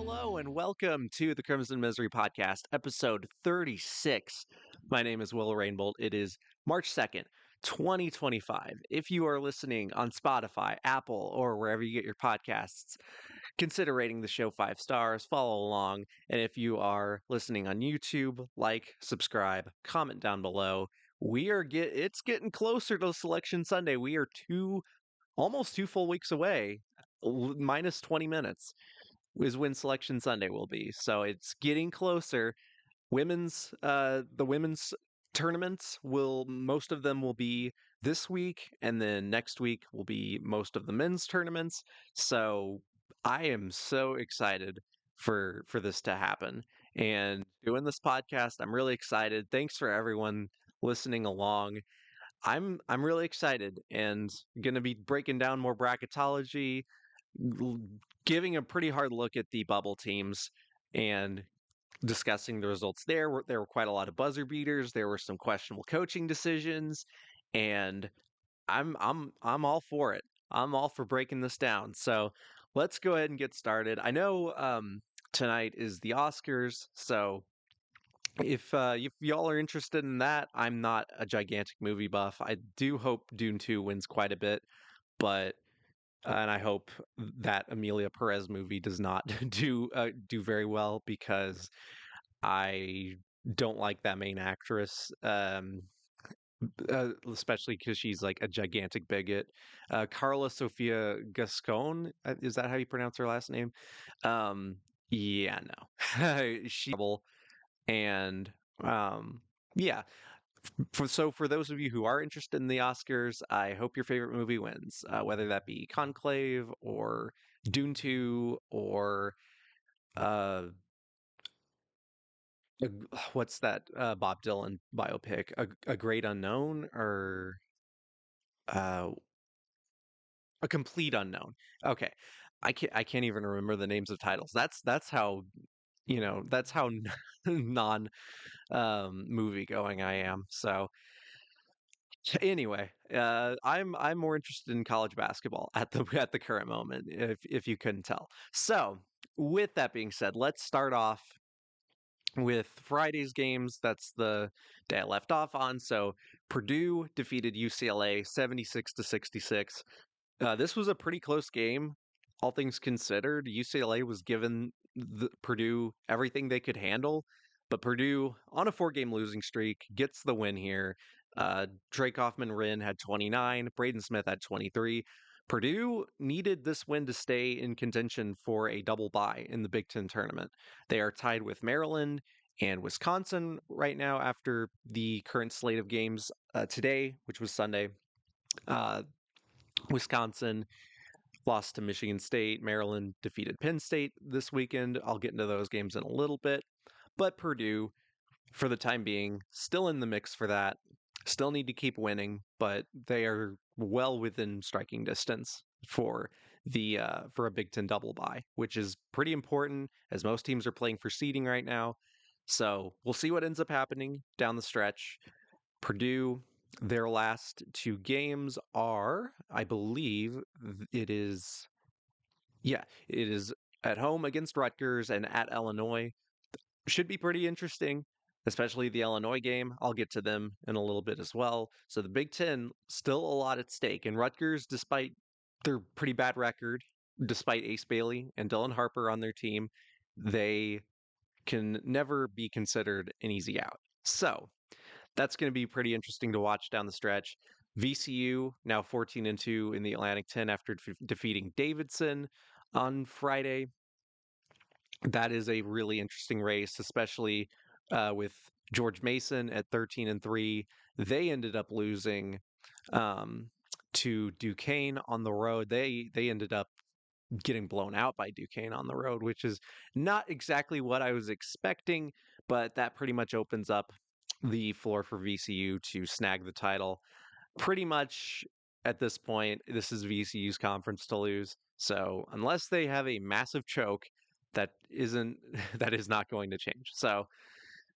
Hello and welcome to the Crimson Misery Podcast, episode 36. My name is Will Rainbolt. It is March 2nd, 2025. If you are listening on Spotify, Apple, or wherever you get your podcasts, consider rating the show 5 stars, follow along. And if you are listening on YouTube, like, subscribe, comment down below. It's getting closer to Selection Sunday. We are almost 2 full weeks away, minus 20 minutes is when Selection Sunday will be. So it's getting closer. The women's tournaments most of them will be this week, and then next week will be most of the men's tournaments. So I am so excited for this to happen. And doing this podcast, I'm really excited. Thanks for everyone listening along. I'm really excited and going to be breaking down more bracketology, l- giving a pretty hard look at the bubble teams and discussing the results there. There were quite a lot of buzzer beaters. There were some questionable coaching decisions, and I'm all for it. I'm all for breaking this down. So let's go ahead and get started. I know tonight is the Oscars, so if y'all are interested in that, I'm not a gigantic movie buff. I do hope Dune 2 wins quite a bit, but and I hope that Amelia Perez movie does not do very well because I don't like that main actress, especially because she's like a gigantic bigot. Carla Sofia Gascon, is that how you pronounce her last name? Um, yeah, no, she and um, yeah. For those of you who are interested in the Oscars, I hope your favorite movie wins, whether that be Conclave or Dune 2 or uh, what's that Bob Dylan biopic, a Great Unknown or uh, a Complete Unknown. Okay, I can't even remember the names of titles. That's how that's how non movie going I am. So anyway, I'm more interested in college basketball at the at the current moment, if you couldn't tell. So, with that being said, let's start off with Friday's games. That's the day I left off on. So, Purdue defeated UCLA 76 to 66. This was a pretty close game, all things considered. UCLA was given Purdue everything they could handle, but Purdue, on a 4 game losing streak, gets the win here. Drake Hoffman-Rin had 29, Braden Smith had 23. Purdue needed this win to stay in contention for a double bye in the Big Ten tournament. They are tied with Maryland and Wisconsin right now after the current slate of games today, which was Sunday. Uh, Wisconsin lost to Michigan State. Maryland defeated Penn State this weekend. I'll get into those games in a little bit. But Purdue, for the time being, still in the mix for that. Still need to keep winning, but they are well within striking distance for a Big Ten double bye, which is pretty important as most teams are playing for seeding right now. So we'll see what ends up happening down the stretch. Purdue, their last 2 games are, I believe, it is, yeah, it is at home against Rutgers and at Illinois. Should be pretty interesting, especially the Illinois game. I'll get to them in a little bit as well. So the Big Ten, still a lot at stake. And Rutgers, despite their pretty bad record, despite Ace Bailey and Dylan Harper on their team, they can never be considered an easy out. So that's going to be pretty interesting to watch down the stretch. VCU now 14-2 in the Atlantic 10 after defeating Davidson on Friday. That is a really interesting race, especially with George Mason at 13-3. They ended up losing to Duquesne on the road. They ended up getting blown out by Duquesne on the road, which is not exactly what I was expecting, but that pretty much opens up the floor for VCU to snag the title. Pretty much at this point, this is VCU's conference to lose. So unless they have a massive choke, that isn't that is not going to change. So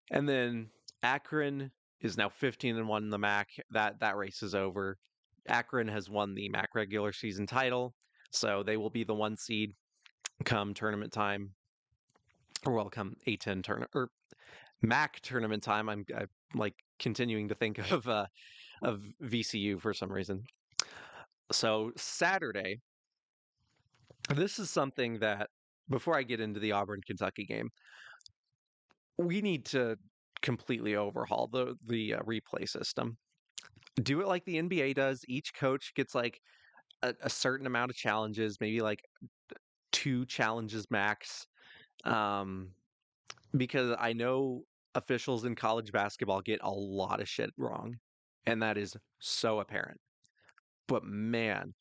and then Akron is now 15-1 in the MAC. That race is over. Akron has won the MAC regular season title, so they will be the 1 seed come tournament time. or well, come A10 tournament or MAC tournament time. I'm like continuing to think of VCU for some reason. So Saturday, this is something that before I get into the Auburn Kentucky game, we need to completely overhaul the replay system. Do it like the NBA does. Each coach gets like a certain amount of challenges, maybe like two challenges max. Um, because I know officials in college basketball get a lot of shit wrong, and that is so apparent. But man,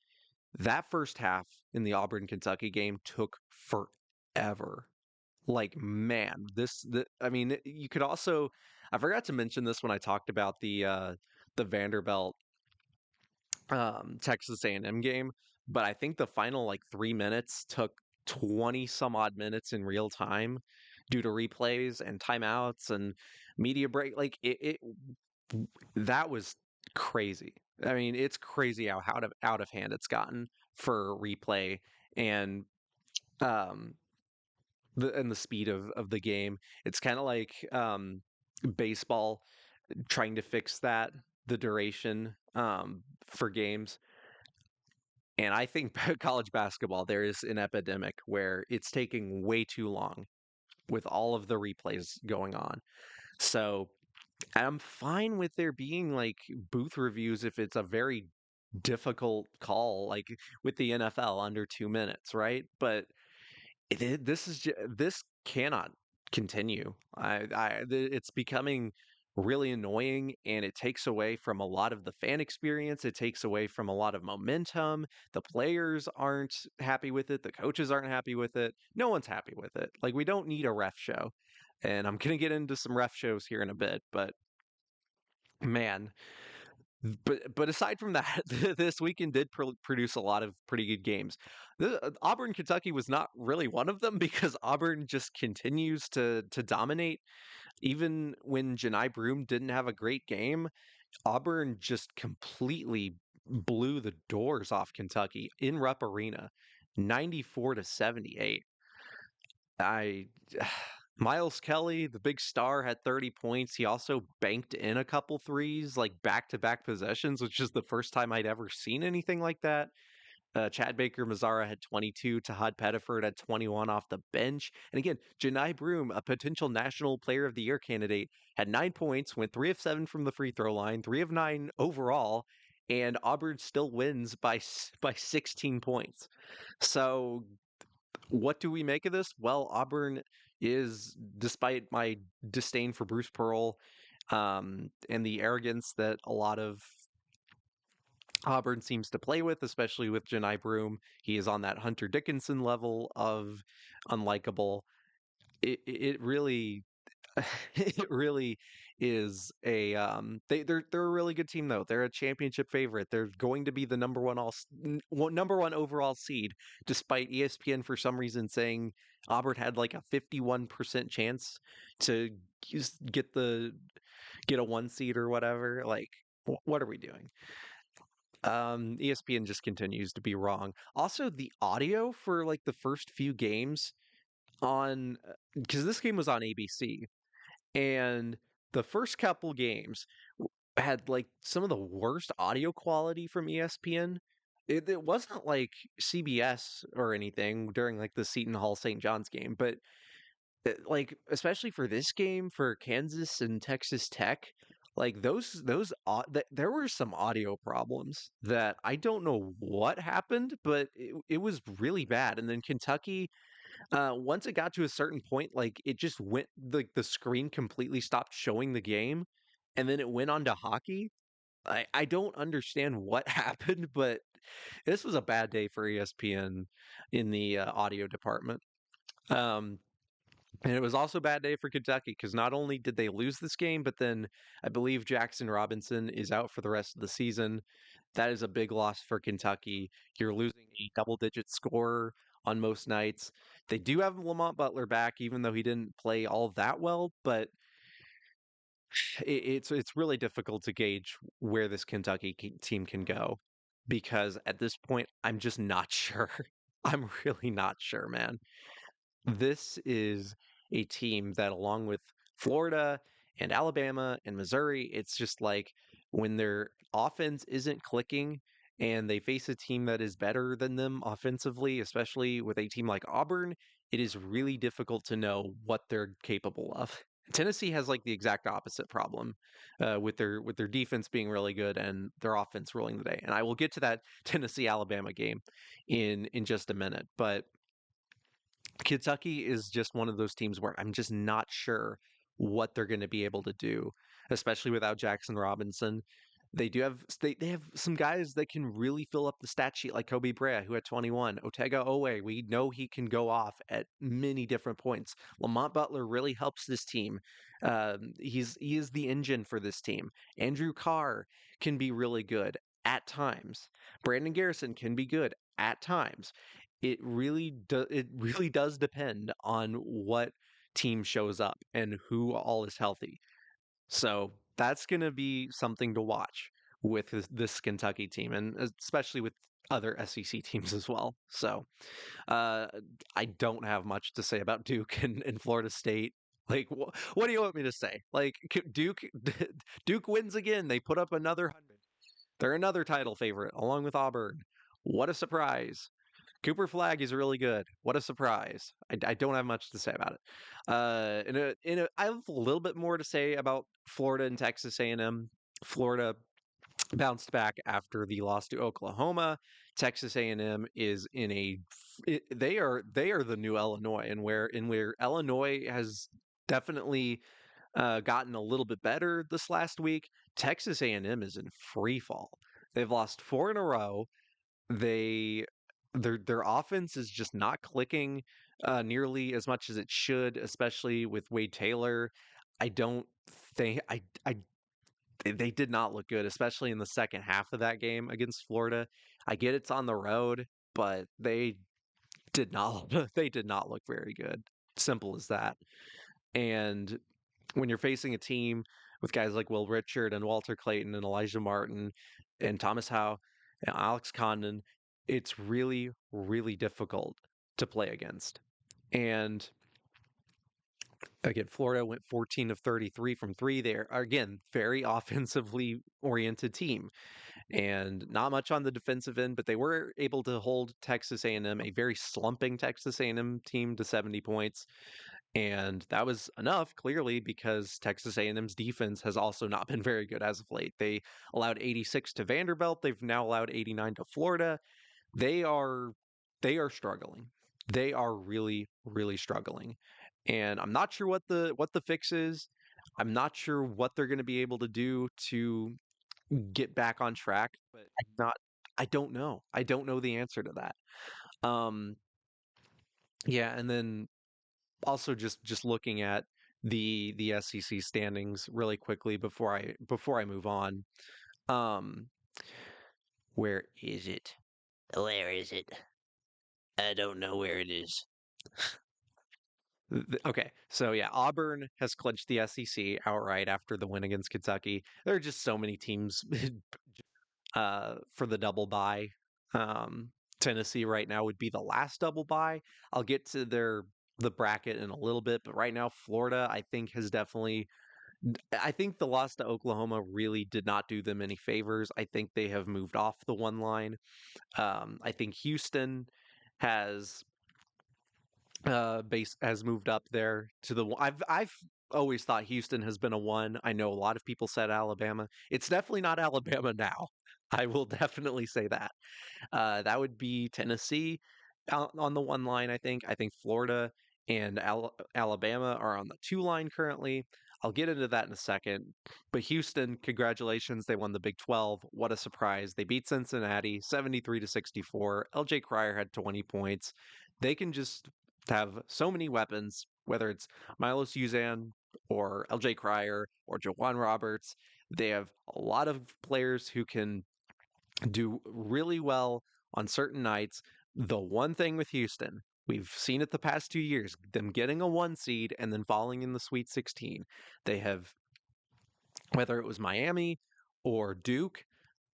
that first half in the Auburn Kentucky game took forever. Like man, I mean, you could also I forgot to mention this when I talked about the Vanderbilt Texas A&M game, but I think the final like 3 minutes took 20 some odd minutes in real time due to replays and timeouts and media break. Like that was crazy. I mean, it's crazy how out of hand it's gotten for replay and um the speed of the game. It's kind of like baseball trying to fix that the duration for games. And I think college basketball, there is an epidemic where it's taking way too long with all of the replays going on. So I'm fine with there being like booth reviews if it's a very difficult call, like with the NFL under 2 minutes, right? But this cannot continue. It's becoming really annoying, and it takes away from a lot of the fan experience. It takes away from a lot of momentum. The players aren't happy with it. The coaches aren't happy with it. No one's happy with it. Like we don't need a ref show, and I'm gonna get into some ref shows here in a bit, but man. But aside from that, this weekend did produce a lot of pretty good games. Auburn, Kentucky was not really one of them because Auburn just continues to dominate. Even when Janai Broom didn't have a great game, Auburn just completely blew the doors off Kentucky in Rupp Arena, 94-78. I Miles Kelly, the big star, had 30 points. He also banked in a couple threes, like back-to-back possessions, which is the first time I'd ever seen anything like that. Chad Baker Mazzara had 22. Tahad Pettiford had 21 off the bench. And again, Janai Broom, a potential National Player of the Year candidate, had 9 points, went 3 of 7 from the free throw line, 3 of 9 overall, and Auburn still wins by 16 points. So what do we make of this? Well, Auburn is, despite my disdain for Bruce Pearl and the arrogance that a lot of Auburn seems to play with, especially with Janai Broom, he is on that Hunter Dickinson level of unlikable. It really it really is they're a really good team though. They're a championship favorite. They're going to be the number one overall seed, despite ESPN for some reason saying Auburn had like a 51% chance to get a one seed or whatever. Like, what are we doing? ESPN just continues to be wrong. Also, the audio for like the first few games on because this game was on ABC and the first couple games had like some of the worst audio quality from ESPN. It wasn't like CBS or anything during like the Seton Hall St. John's game, but like especially for this game for Kansas and Texas Tech, like there were some audio problems that I don't know what happened, but it was really bad. And then Kentucky, once it got to a certain point, like it just went like the screen completely stopped showing the game, and then it went on to hockey. I don't understand what happened, but this was a bad day for ESPN in the audio department. Um, and it was also a bad day for Kentucky because not only did they lose this game, but then I believe Jackson Robinson is out for the rest of the season. That is a big loss for Kentucky. You're losing a double digit scorer on most nights. They do have Lamont Butler back, even though he didn't play all that well, but it's really difficult to gauge where this Kentucky team can go because at this point, I'm just not sure. I'm really not sure, man. This is a team that, along with Florida and Alabama and Missouri, it's just like when their offense isn't clicking and they face a team that is better than them offensively, especially with a team like Auburn, it is really difficult to know what they're capable of. Tennessee has like the exact opposite problem with their defense being really good and their offense ruling the day. And I will get to that Tennessee Alabama game in just a minute, but Kentucky is just one of those teams where I'm just not sure what they're going to be able to do, especially without Jackson Robinson. They have some guys that can really fill up the stat sheet, like Kobe Brea, who had 21. Otega Owe, we know he can go off at many different points. Lamont Butler really helps this team. He is the engine for this team. Andrew Carr can be really good at times. Brandon Garrison can be good at times. It really does depend on what team shows up and who all is healthy. So that's going to be something to watch with this Kentucky team, and especially with other SEC teams as well. So uh, I don't have much to say about Duke and Florida State. Like, what do you want me to say? Like, Duke, Duke wins again. They put up another 100. They're another title favorite, along with Auburn. What a surprise! Cooper Flag is really good. What a surprise! I don't have much to say about it. I have a little bit more to say about Florida and Texas A&M. Florida bounced back after the loss to Oklahoma. Texas A&M is in they are the new Illinois, and where Illinois has definitely gotten a little bit better this last week. Texas A&M is in free fall. They've lost four in a row. They their offense is just not clicking nearly as much as it should, especially with Wade Taylor. I don't think I they did not look good, especially in the second half of that game against Florida. I get it's on the road, but they did not they did not look very good. Simple as that. And when you're facing a team with guys like Will Richard and Walter Clayton and Elijah Martin and Thomas Howe and Alex Condon, it's really, really difficult to play against. And again, Florida went 14 of 33 from three. They are, again, very offensively oriented team and not much on the defensive end, but they were able to hold Texas A&M, a very slumping Texas A&M team, to 70 points. And that was enough, clearly, because Texas A&M's defense has also not been very good as of late. They allowed 86 to Vanderbilt. They've now allowed 89 to Florida. They are they are struggling. They are really, really struggling. And I'm not sure what the fix is. I'm not sure what they're going to be able to do to get back on track, but I don't know. I don't know the answer to that. Um yeah, and then also just looking at the SEC standings really quickly before I move on. Um, where is it? Where is it? I don't know where it is. Okay, so yeah, Auburn has clinched the SEC outright after the win against Kentucky. There are just so many teams for the double bye. Um, Tennessee right now would be the last double bye. I'll get to the bracket in a little bit, but right now Florida I think has definitely I think the loss to Oklahoma really did not do them any favors. I think they have moved off the one line. I think Houston has base has moved up there to the I've always thought Houston has been a one. I know a lot of people said Alabama. It's definitely not Alabama now. I will definitely say that. That would be Tennessee out on the one line, I think. I think Florida and Alabama are on the two line currently. I'll get into that in a second. But Houston, congratulations. They won the Big 12. What a surprise. They beat Cincinnati 73 to 64. LJ Cryer had 20 points. They can just have so many weapons, whether it's Milos Uzan or LJ Cryer or Jawan Roberts. They have a lot of players who can do really well on certain nights. The one thing with Houston, we've seen it the past 2 years, them getting a one seed and then falling in the Sweet 16. They have, whether it was Miami or Duke,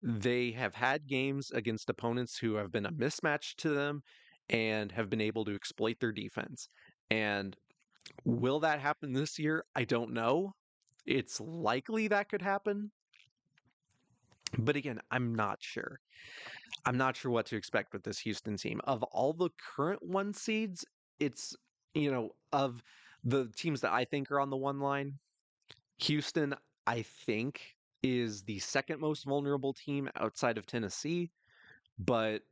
they have had games against opponents who have been a mismatch to them and have been able to exploit their defense. And Will that happen this year? I don't know. It's likely that could happen, but again, I'm not sure. I'm not sure what to expect with this Houston team. Of all the current one seeds, it's, of the teams that I think are on the one line, Houston, I think, is the second most vulnerable team outside of Tennessee. But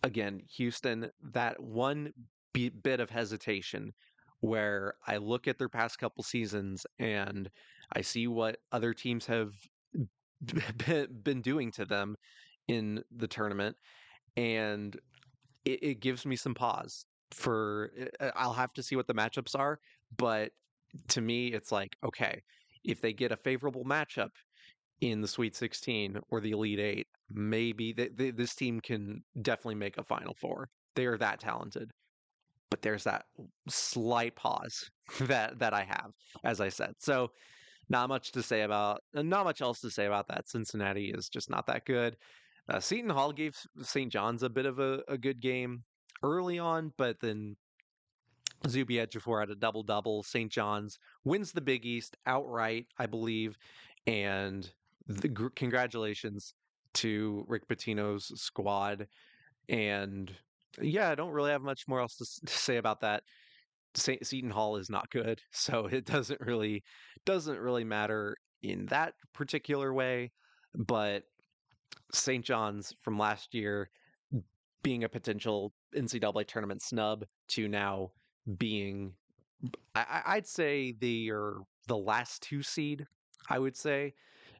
again, Houston, that one bit of hesitation where I look at their past couple seasons and I see what other teams have been doing to them in the tournament, and it gives me some pause for I'll have to see what the matchups are, but to me it's like, okay, if they get a favorable matchup in the Sweet 16 or the Elite 8, maybe this team can definitely make a Final Four. They are that talented. But there's that slight pause that I have, as I said. So not much else to say about that. Cincinnati is just not that good. Seton Hall gave St. John's a bit of a good game early on, but then Zuby Ejiofor had a double double. St. John's wins the Big East outright, I believe, and congratulations to Rick Pitino's squad. And yeah, I don't really have much more else to say about that. Seton Hall is not good, so it doesn't really matter in that particular way. But St. John's from last year being a potential NCAA tournament snub to now being, I'd say they are the last two seed. I would say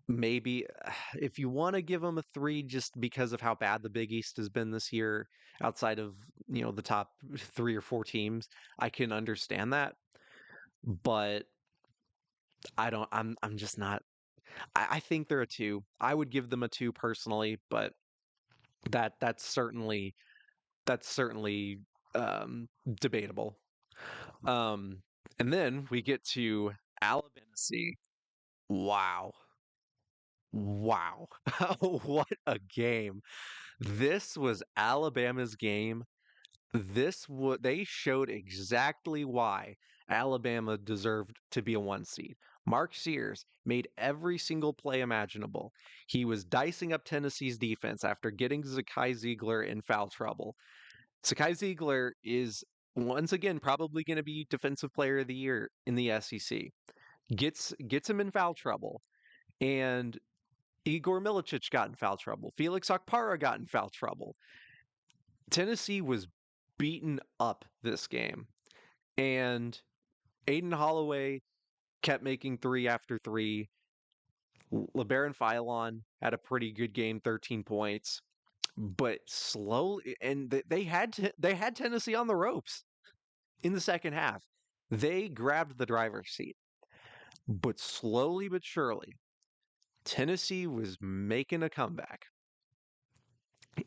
maybe if you want to give them a three, just because of how bad the Big East has been this year, outside of the top three or four teams, I can understand that. But I don't. I'm just not. I think they're a two. I would give them a two personally, but that's certainly that's certainly debatable. Um, and then we get to Alabama C. Wow. Wow. What a game. This was Alabama's game. They showed exactly why Alabama deserved to be a one seed. Mark Sears made every single play imaginable. He was dicing up Tennessee's defense after getting Zakai Ziegler in foul trouble. Zakai Ziegler is once again probably going to be Defensive Player of the Year in the SEC. Gets him in foul trouble, and Igor Milicic got in foul trouble. Felix Okpara got in foul trouble. Tennessee was beaten up this game, and Aiden Holloway kept making three after three. LeBaron Philon had a pretty good game, 13 points, but slowly, and they had Tennessee on the ropes in the second half. They grabbed the driver's seat, but slowly but surely, Tennessee was making a comeback.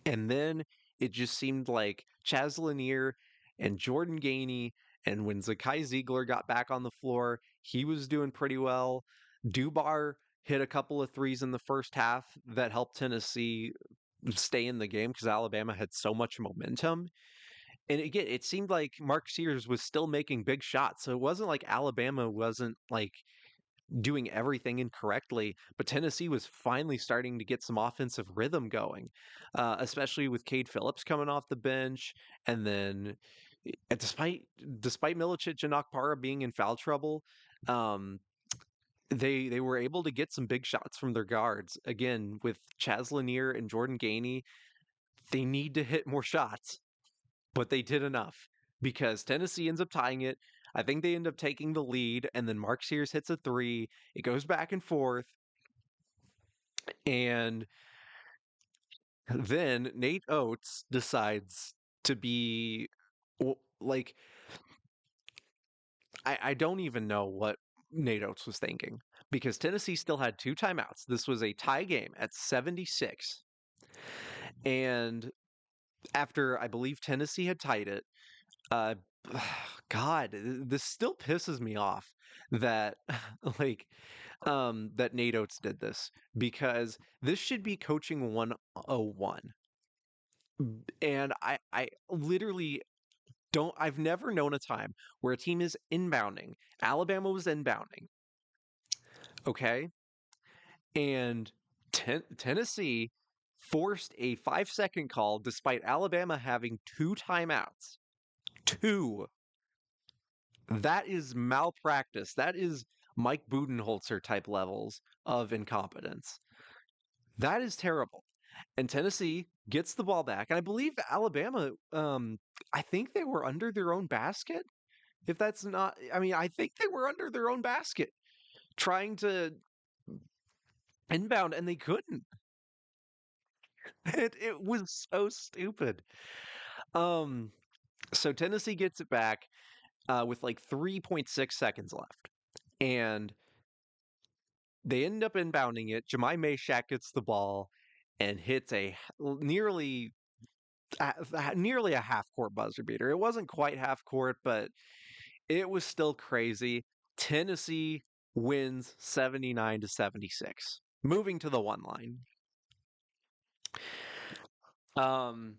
And then it just seemed like Chaz Lanier and Jordan Gainey, and when Zakai Ziegler got back on the floor, he was doing pretty well. Dubar hit a couple of threes in the first half that helped Tennessee stay in the game because Alabama had so much momentum. And again, it seemed like Mark Sears was still making big shots. So it wasn't like Alabama wasn't like doing everything incorrectly, but Tennessee was finally starting to get some offensive rhythm going, especially with Cade Phillips coming off the bench, and then despite Milicic and Akpara being in foul trouble, um, they were able to get some big shots from their guards. Again, with Chaz Lanier and Jordan Gainey, they need to hit more shots, but they did enough because Tennessee ends up tying it. I think they end up taking the lead, and then Mark Sears hits a three. It goes back and forth, and then Nate Oates decides to be like, I don't even know what Nate Oates was thinking because Tennessee still had two timeouts. This was a tie game at 76. And after I believe Tennessee had tied it, Uh, God, this still pisses me off that like that Nate Oates did this because this should be coaching 101. And I literally Don't I've never known a time where a team is inbounding. Alabama was inbounding, okay? And Tennessee forced a 5-second call despite Alabama having two timeouts. Two. That is malpractice. That is Mike Budenholzer type levels of incompetence. That is terrible. And Tennessee gets the ball back. And I believe Alabama, I think they were under their own basket. If that's not, I mean, I think they were under their own basket trying to inbound and they couldn't. It was so stupid. Um, so Tennessee gets it back with like 3.6 seconds left. And they end up inbounding it. Jemai Meshack gets the ball and hits a nearly a half court buzzer beater. It wasn't quite half court, but it was still crazy. Tennessee wins 79-76, moving to the one line. Um,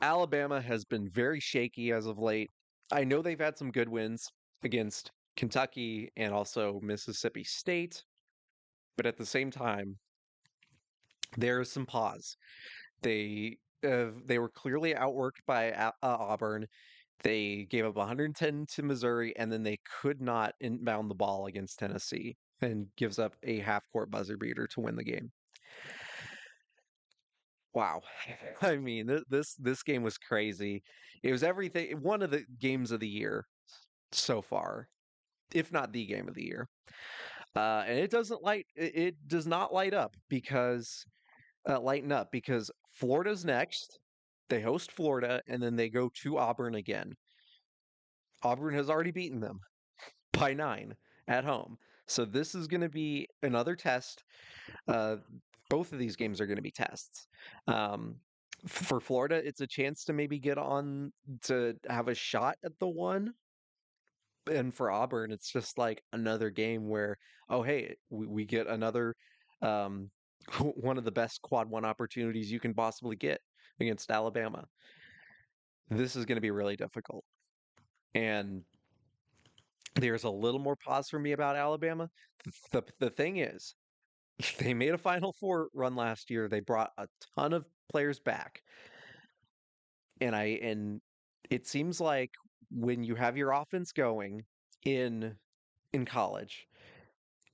Alabama has been very shaky as of late. I know they've had some good wins against Kentucky and also Mississippi State, but at the same time, there is some pause. They were clearly outworked by Auburn. They gave up 110 to Missouri, and then they could not inbound the ball against Tennessee, and gives up a half-court buzzer beater to win the game. Wow, I mean this game was crazy. It was everything. One of the games of the year so far, if not the game of the year. And it does not lighten up because Florida's next. They host Florida and then they go to Auburn again. Auburn has already beaten them by 9 at home. So this is going to be another test. Uh, both of these games are going to be tests. Um, for Florida, it's a chance to maybe get on to have a shot at the one. And for Auburn, it's just like another game where, oh, hey, we get another um, one of the best quad one opportunities you can possibly get against Alabama. This is going to be really difficult. And there's a little more pause for me about Alabama. The thing is, they made a Final Four run last year. They brought a ton of players back. And it seems like when you have your offense going in college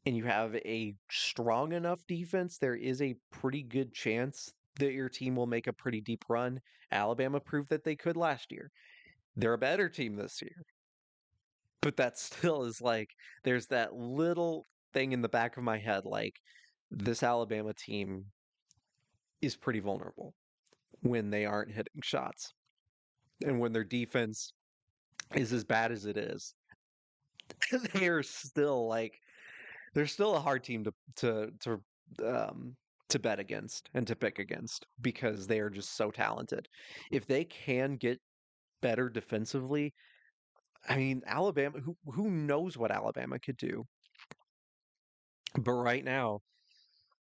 and you have a strong enough defense, there is a pretty good chance that your team will make a pretty deep run. Alabama proved that they could last year. They're a better team this year. But that still is like there's that little thing in the back of my head like this Alabama team is pretty vulnerable when they aren't hitting shots and when their defense is as bad as it is. They are still like they're still a hard team um to bet against and to pick against because they are just so talented. If they can get better defensively, I mean Alabama who knows what Alabama could do. But right now,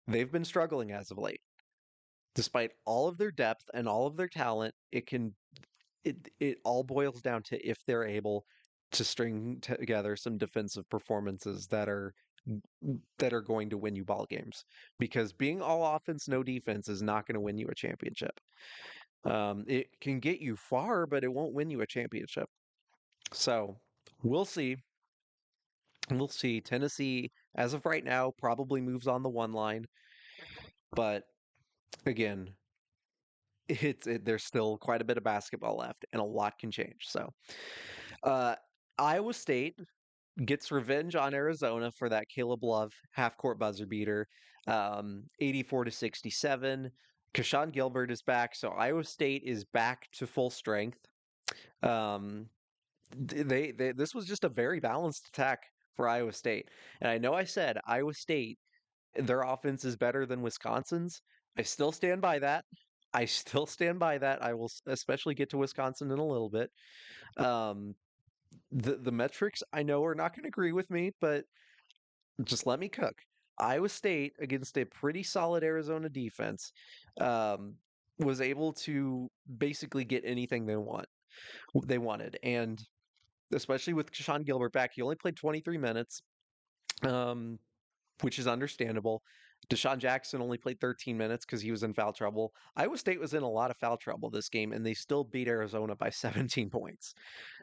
they've been struggling as of late. Despite all of their depth and all of their talent, it all boils down to if they're able to string together some defensive performances that are going to win you ball games. Because being all offense, no defense is not going to win you a championship. It can get you far, but it won't win you a championship. So we'll see. We'll see. Tennessee, as of right now, probably moves on the one line, but again, there's still quite a bit of basketball left, and a lot can change. So, uh, Iowa State gets revenge on Arizona for that Caleb Love half court buzzer beater, 84-67. Kashawn Gilbert is back, so Iowa State is back to full strength. Um, they this was just a very balanced attack for Iowa State, and I know I said Iowa State their offense is better than Wisconsin's. I still stand by that. I still stand by that. I will especially get to Wisconsin in a little bit. Um, the metrics I know are not going to agree with me, but just let me cook. Iowa State against a pretty solid Arizona defense um, was able to basically get anything they want. they wanted. And especially with Sean Gilbert back, he only played 23 minutes, um, which is understandable. Deshaun Jackson only played 13 minutes because he was in foul trouble. Iowa State was in a lot of foul trouble this game, and they still beat Arizona by 17 points.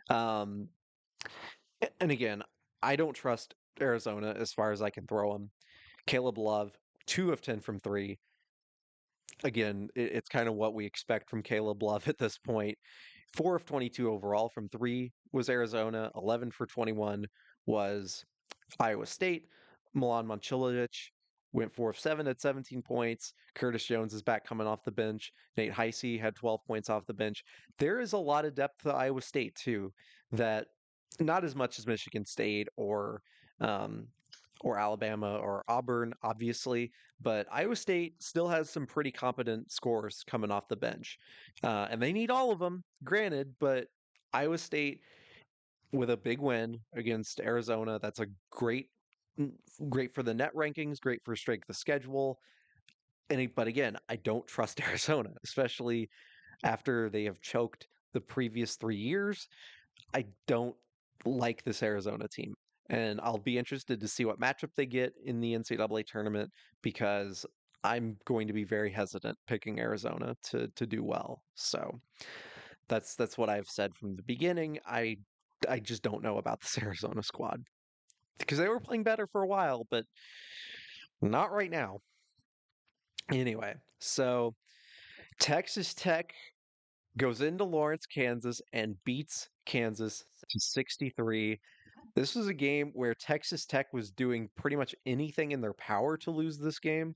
Um, and again, I don't trust Arizona as far as I can throw them. Caleb Love, 2 of 10 from three. Again, it's kind of what we expect from Caleb Love at this point. 4 of 22 overall from three was Arizona. 11 for 21 was Iowa State. Milan Momcilovic went 4 of 7 at 17 points. Curtis Jones is back coming off the bench. Nate Heisey had 12 points off the bench. There is a lot of depth to Iowa State too, that not as much as Michigan State um, or Alabama or Auburn, obviously, but Iowa State still has some pretty competent scores coming off the bench, and they need all of them, granted. But Iowa State with a big win against Arizona. That's a mm, great for the net rankings, great for strength of schedule. But again, I don't trust Arizona, especially after they have choked the previous 3 years. I don't like this Arizona team. And I'll be interested to see what matchup they get in the NCAA tournament because I'm going to be very hesitant picking Arizona to do well. So that's what I've said from the beginning. I just don't know about this Arizona squad because they were playing better for a while, but not right now. Anyway, so Texas Tech goes into Lawrence, Kansas, and beats Kansas to 63. This was a game where Texas Tech was doing pretty much anything in their power to lose this game,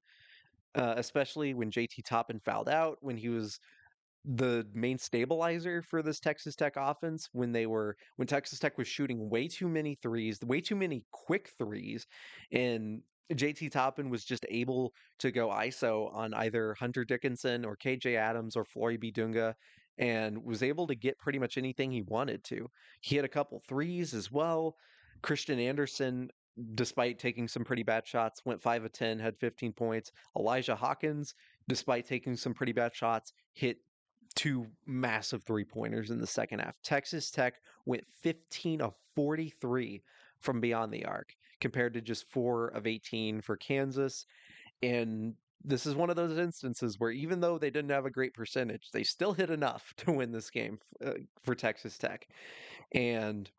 especially when JT Toppin fouled out, when he was the main stabilizer for this Texas Tech offense when Texas Tech was shooting way too many threes, way too many quick threes, and JT Toppin was just able to go ISO on either Hunter Dickinson or KJ Adams or Flory B. Dunga and was able to get pretty much anything he wanted to. He had a couple threes as well. Christian Anderson, despite taking some pretty bad shots, went 5 of 10, had 15 points. Elijah Hawkins, despite taking some pretty bad shots, hit two massive three-pointers in the second half. Texas Tech went 15 of 43 from beyond the arc compared to just 4 of 18 for Kansas. And this is one of those instances where even though they didn't have a great percentage, they still hit enough to win this game for Texas Tech. And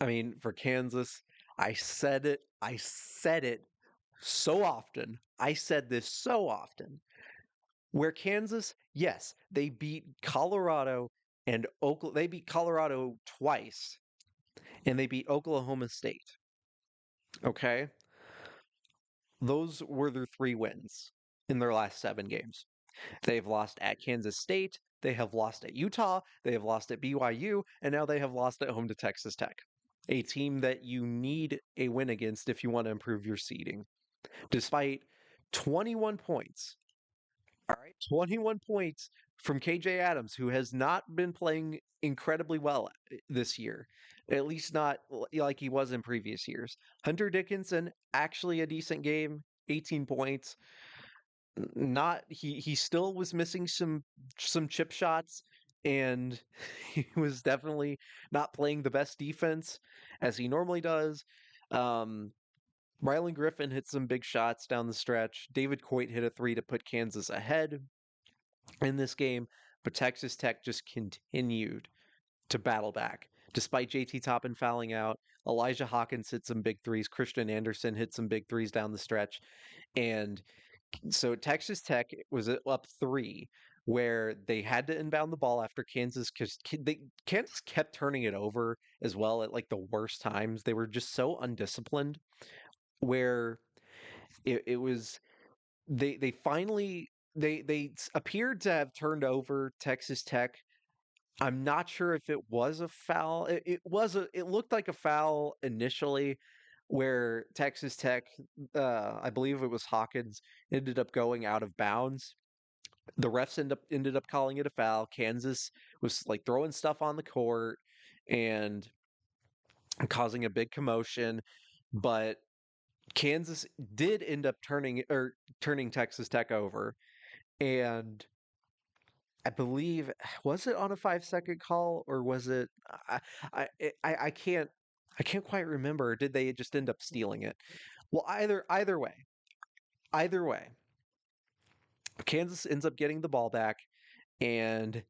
I mean, for Kansas, I said it so often. I said this so often where Kansas, yes, they beat Colorado and Oklahoma. They beat Colorado twice, and they beat Oklahoma State. Okay, those were their 3 wins in their last 7 games. They've lost at Kansas State. They have lost at Utah. They have lost at BYU, and now they have lost at home to Texas Tech, a team that you need a win against if you want to improve your seeding. Despite 21 points, all right, 21 points from KJ Adams, who has not been playing incredibly well this year, at least not like he was in previous years. Hunter Dickinson, actually a decent game, 18 points. Not he still was missing some chip shots and he was definitely not playing the best defense as he normally does. Um Rylan Griffin hit some big shots down the stretch. David Coit hit a three to put Kansas ahead in this game, but Texas Tech just continued to battle back. Despite JT Toppin fouling out, Elijah Hawkins hit some big threes. Christian Anderson hit some big threes down the stretch. And so Texas Tech was up three, where they had to inbound the ball after Kansas because Kansas kept turning it over as well at like the worst times. They were just so undisciplined. Where it was they finally appeared to have turned over Texas Tech. I'm not sure if it was a foul. It looked like a foul initially where Texas Tech, I believe it was Hawkins, ended up going out of bounds. The refs ended up calling it a foul. Kansas was like throwing stuff on the court and causing a big commotion, but Kansas did end up turning Texas Tech over, and I believe, was it on a 5 second call or was it? I I can't I can't quite remember. Or did they just end up stealing it? Well, either way, Kansas ends up getting the ball back and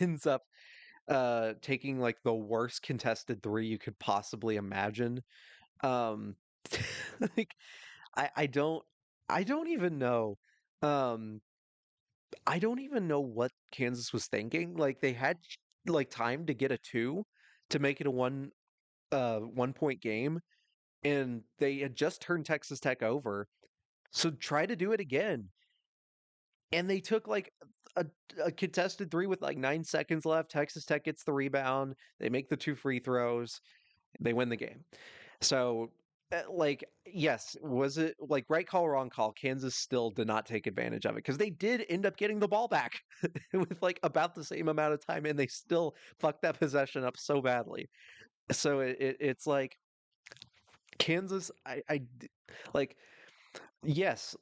ends up taking like the worst contested three you could possibly imagine. Um, like I don't I don't even know. Um, I don't even know what Kansas was thinking. Like they had like time to get a two to make it a 1 point game, and they had just turned Texas Tech over. So try to do it again. And they took like a, a contested three with like 9 seconds left. Texas Tech gets the rebound. They make the two free throws. They win the game. So, like, yes, was it like right call, wrong call? Kansas still did not take advantage of it because they did end up getting the ball back with like about the same amount of time, and they still fucked that possession up so badly. So it's like Kansas, like, yes,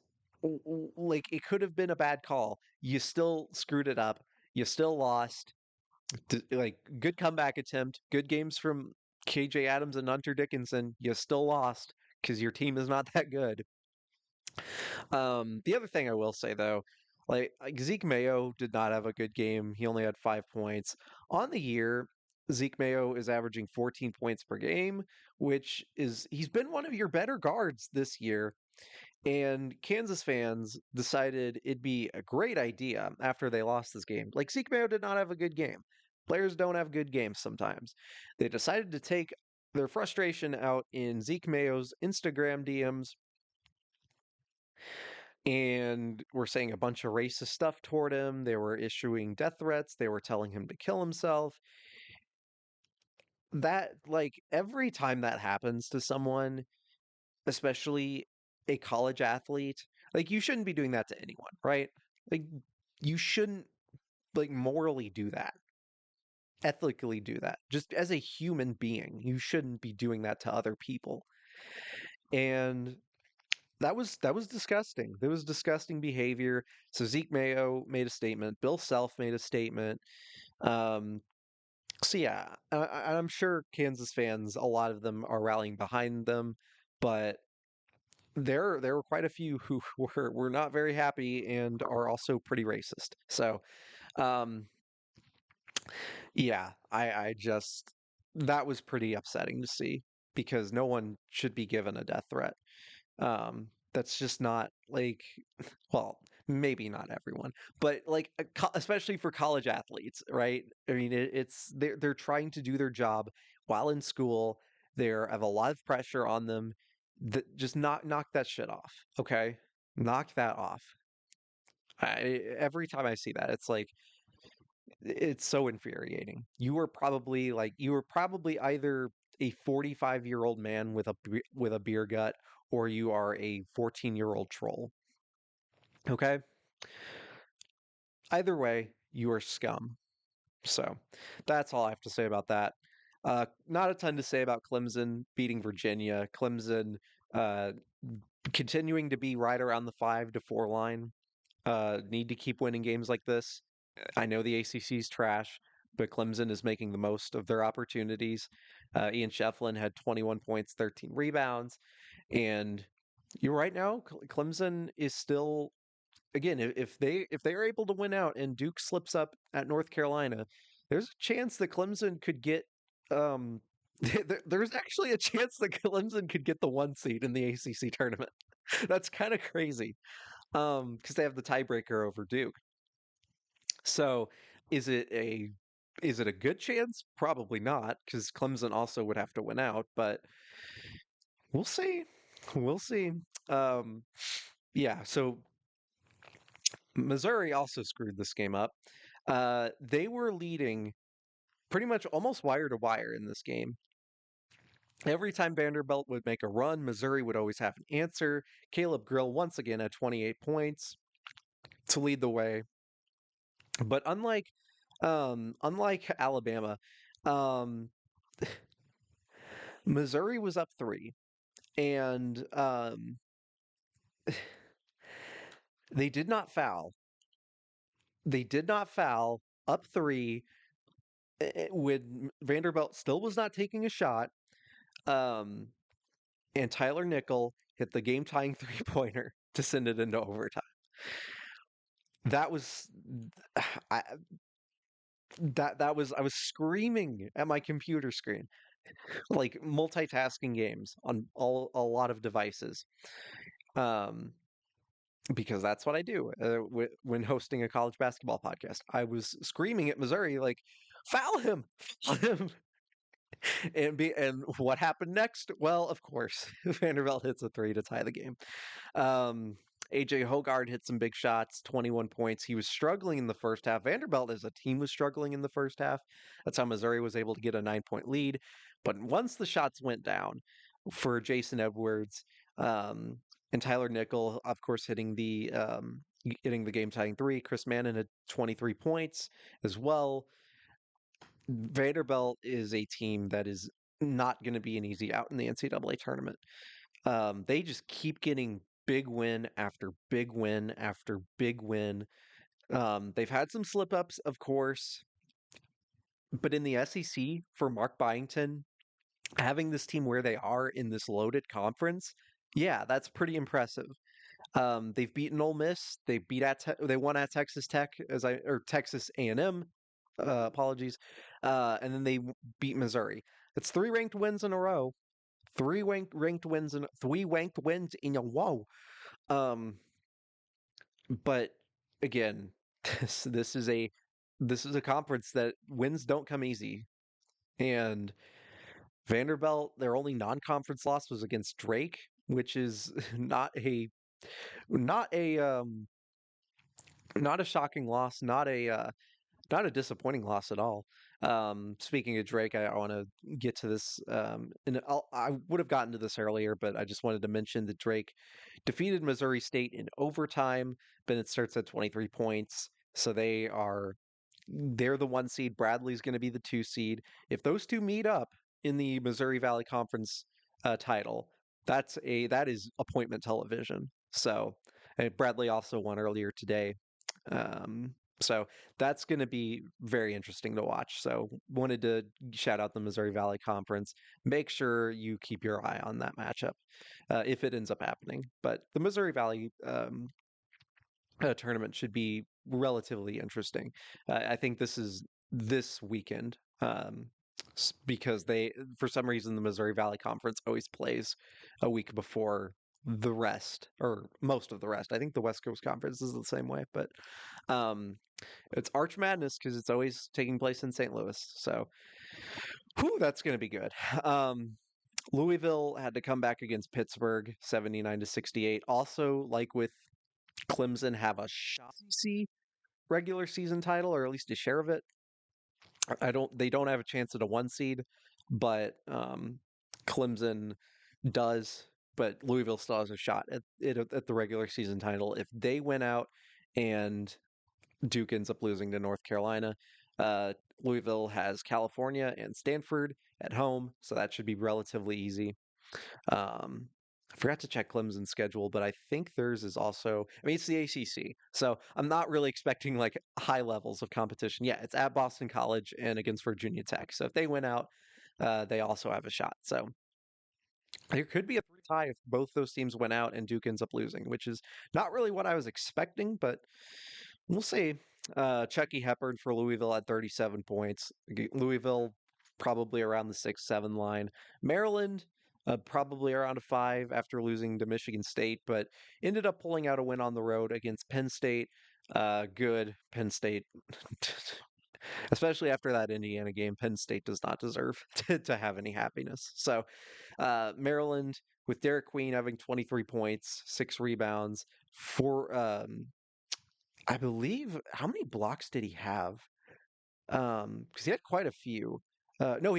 like it could have been a bad call. You still screwed it up. You still lost. Like good comeback attempt, good games from KJ Adams and Hunter Dickinson. You still lost because your team is not that good. The other thing I will say though, like Zeke Mayo did not have a good game. He only had 5 points on the year. Zeke Mayo is averaging 14 points per game, which is he's been one of your better guards this year. And Kansas fans decided it'd be a great idea after they lost this game. Like Zeke Mayo did not have a good game. Players don't have good games sometimes. They decided to take their frustration out in Zeke Mayo's Instagram DMs and were saying a bunch of racist stuff toward him. They were issuing death threats. They were telling him to kill himself. That, like, every time that happens to someone, especially a college athlete, like you shouldn't be doing that to anyone, right? Like you shouldn't like morally do that, ethically do that. Just as a human being, you shouldn't be doing that to other people. And that was disgusting. There was disgusting behavior. So Zeke Mayo made a statement. Bill Self made a statement. Um, so yeah, I'm sure Kansas fans, a lot of them are rallying behind them, but there were quite a few who were not very happy and are also pretty racist. So um, yeah, I just that was pretty upsetting to see because no one should be given a death threat. That's just not like, well, maybe not everyone, but like especially for college athletes, right? I mean, it's they're trying to do their job while in school. They have a lot of pressure on them. Just knock that shit off, okay? Knock that off. Every time I see that, it's like it's so infuriating. You were probably either a 45-year-old man with with a beer gut or you are a 14-year-old troll. Okay? Either way, you are scum. So, that's all I have to say about that. Not a ton to say about Clemson beating Virginia. Clemson uh, continuing to be right around the 5 to 4 line. Need to keep winning games like this. I know the ACC's trash, but Clemson is making the most of their opportunities. Ian Shefflin had 21 points, 13 rebounds, and you're right now. Clemson is still again if they are able to win out and Duke slips up at North Carolina, there's a chance that Clemson could get. Um, there's actually a chance that Clemson could get the 1 seed in the ACC tournament. That's kind of crazy because they have the tiebreaker over Duke. So, is it a is it a good chance? Probably not, because Clemson also would have to win out, but we'll see. We'll see. Um, yeah, so Missouri also screwed this game up. They were leading pretty much almost wire to wire in this game. Every time Vanderbilt would make a run, Missouri would always have an answer. Caleb Grill once again had 28 points to lead the way. But unlike Alabama, um, Missouri was up three, and they did not foul They did not foul up three when Vanderbilt still was not taking a shot. Um, and Tyler Nickel hit the game tying three pointer to send it into overtime. That was I that was I was screaming at my computer screen, like multitasking games on a lot of devices. Um, because that's what I do when hosting a college basketball podcast. I was screaming at Missouri like, "Foul him! Foul him!" And what happened next? Well, of course, Vanderbilt hits a three to tie the game. Um, AJ Hogard hit some big shots, 21 points. He was struggling in the first half. Vanderbilt as a team was struggling in the first half. That's how Missouri was able to get a 9-point lead. But once the shots went down for Jason Edwards, um, and Tyler Nickel, of course, hitting the game tying three. Chris Mannon had 23 points as well. Vanderbilt is a team that is not going to be an easy out in the NCAA tournament. They just keep getting big win after big win after big win. They've had some slip ups, of course, but in the SEC for Mark Byington, having this team where they are in this loaded conference, yeah, that's pretty impressive. They've beaten Ole Miss. They won at Texas Tech or Texas A&M. Apologies, and then beat Missouri. It's three ranked wins in a row. Three ranked wins in a row. Um, but again, this this is a this is a conference that wins don't come easy. And Vanderbilt, their only non-conference loss was against Drake, which is not a not a shocking loss, not a disappointing loss at all. Speaking of Drake, I want to get to this, and I would have gotten to this earlier, but I just wanted to mention that Drake defeated Missouri State in overtime. Bennett starts at 23 points, so they're the one seed. Bradley's going to be the two seed. If those two meet up in the Missouri Valley Conference title, that is appointment television. So, and Bradley also won earlier today. So that's going to be very interesting to watch. So wanted to shout out the Missouri Valley Conference. Make sure you keep your eye on that matchup if it ends up happening. But the Missouri Valley tournament should be relatively interesting. I think this is this weekend because for some reason, the Missouri Valley Conference always plays a week before the rest or most of the rest. I think the West Coast Conference is the same way, but um, it's Arch Madness because it's always taking place in St. Louis. So, whew, that's going to be good. Um, Louisville had to come back against Pittsburgh, 79-68. Also, like with Clemson, have a shot to see regular season title or at least a share of it. They don't have a chance at a one seed, but Clemson does. But Louisville still has a shot at the regular season title if they win out and Duke ends up losing to North Carolina. Uh, Louisville has California and Stanford at home, so that should be relatively easy. I forgot to check Clemson's schedule, but I think theirs is also. I mean, it's the ACC, so I'm not really expecting like high levels of competition. Yeah, it's at Boston College and against Virginia Tech. So if they win out, they also have a shot. So there could be a three tie if both those teams went out and Duke ends up losing, which is not really what I was expecting, but we'll see. Chucky Hepburn for Louisville at 37 points. Louisville probably around the 6-7 line. Maryland probably around a 5 after losing to Michigan State, but ended up pulling out a win on the road against Penn State. Good Penn State. Especially after that Indiana game, Penn State does not deserve to have any happiness. So Maryland with Derek Queen having 23 points, 6 rebounds, four. I believe how many blocks did he have? Because he had quite a few. No,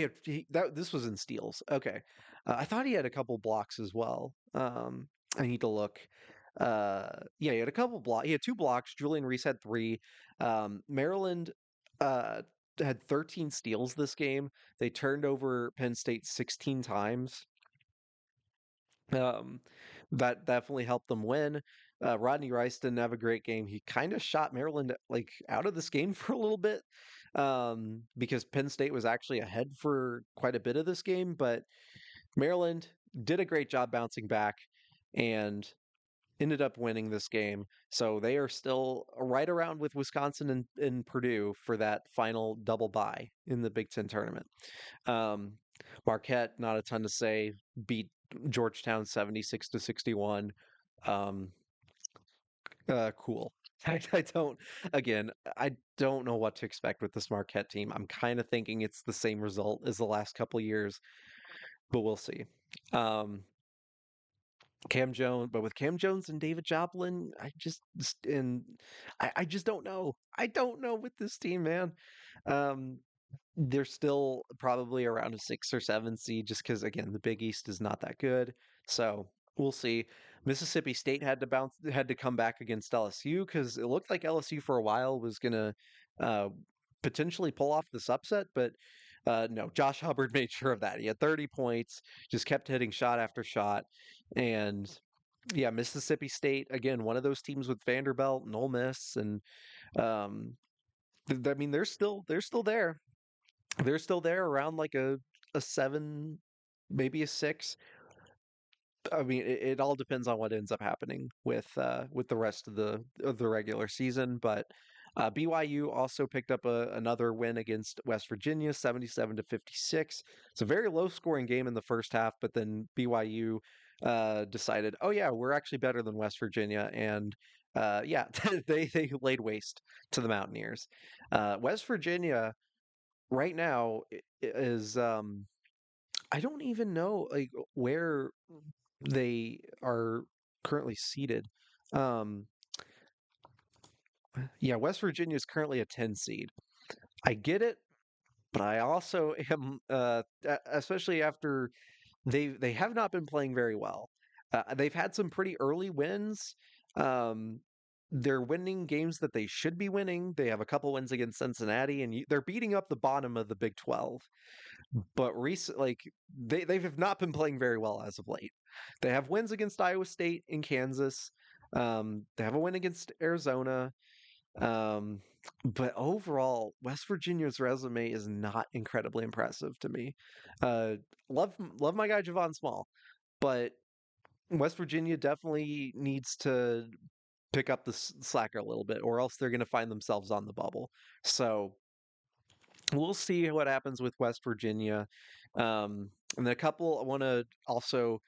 this was in steals. Okay, I thought he had a couple blocks as well. I need to look. Yeah, he had a couple blocks. He had 2 blocks. Julian Reese had 3. Maryland uh, had 13 steals this game. They turned over Penn State 16 times. Um, that definitely helped them win. Rodney Rice didn't have a great game. He kind of shot Maryland like out of this game for a little bit because Penn State was actually ahead for quite a bit of this game, but Maryland did a great job bouncing back and ended up winning this game. So they are still right around with Wisconsin and Purdue for that final double bye in the Big Ten tournament. Um, Marquette, not a ton to say, beat Georgetown 76 to 61. Um, cool. I don't, again, I don't know what to expect with this Marquette team. I'm kind of thinking it's the same result as the last couple years, but we'll see. Um, Cam Jones, but with Cam Jones and David Joplin, I just don't know. I don't know with this team, man. Um, they're still probably around a 6 or 7 seed just because again the Big East is not that good. So we'll see. Mississippi State had to come back against LSU because it looked like LSU for a while was gonna uh, potentially pull off this upset, but no, Josh Hubbard made sure of that. He had 30 points, just kept hitting shot after shot, and yeah, Mississippi State again, one of those teams with Vanderbilt and Ole Miss, and um, I mean they're still there. They're still there around like a 7, maybe a 6. I mean, it all depends on what ends up happening with the rest of the regular season. But BYU also picked up another win against West Virginia, 77 to 56. It's a very low scoring game in the first half, but then BYU decided, oh yeah, we're actually better than West Virginia, and yeah, they laid waste to the Mountaineers. West Virginia right now is I don't even know like where they are currently seated. Um, yeah, West Virginia is currently a 10 seed. I get it, but I also am, especially after they have not been playing very well. They've had some pretty early wins. Um, they're winning games that they should be winning. They have a couple wins against Cincinnati, and they're beating up the bottom of the Big 12. But like they have not been playing very well as of late. They have wins against Iowa State and Kansas. They have a win against Arizona. Um, but overall, West Virginia's resume is not incredibly impressive to me. Uh, love my guy Javon Small, but West Virginia definitely needs to pick up the slack a little bit, or else they're going to find themselves on the bubble. So we'll see what happens with West Virginia. And then a couple, I want to also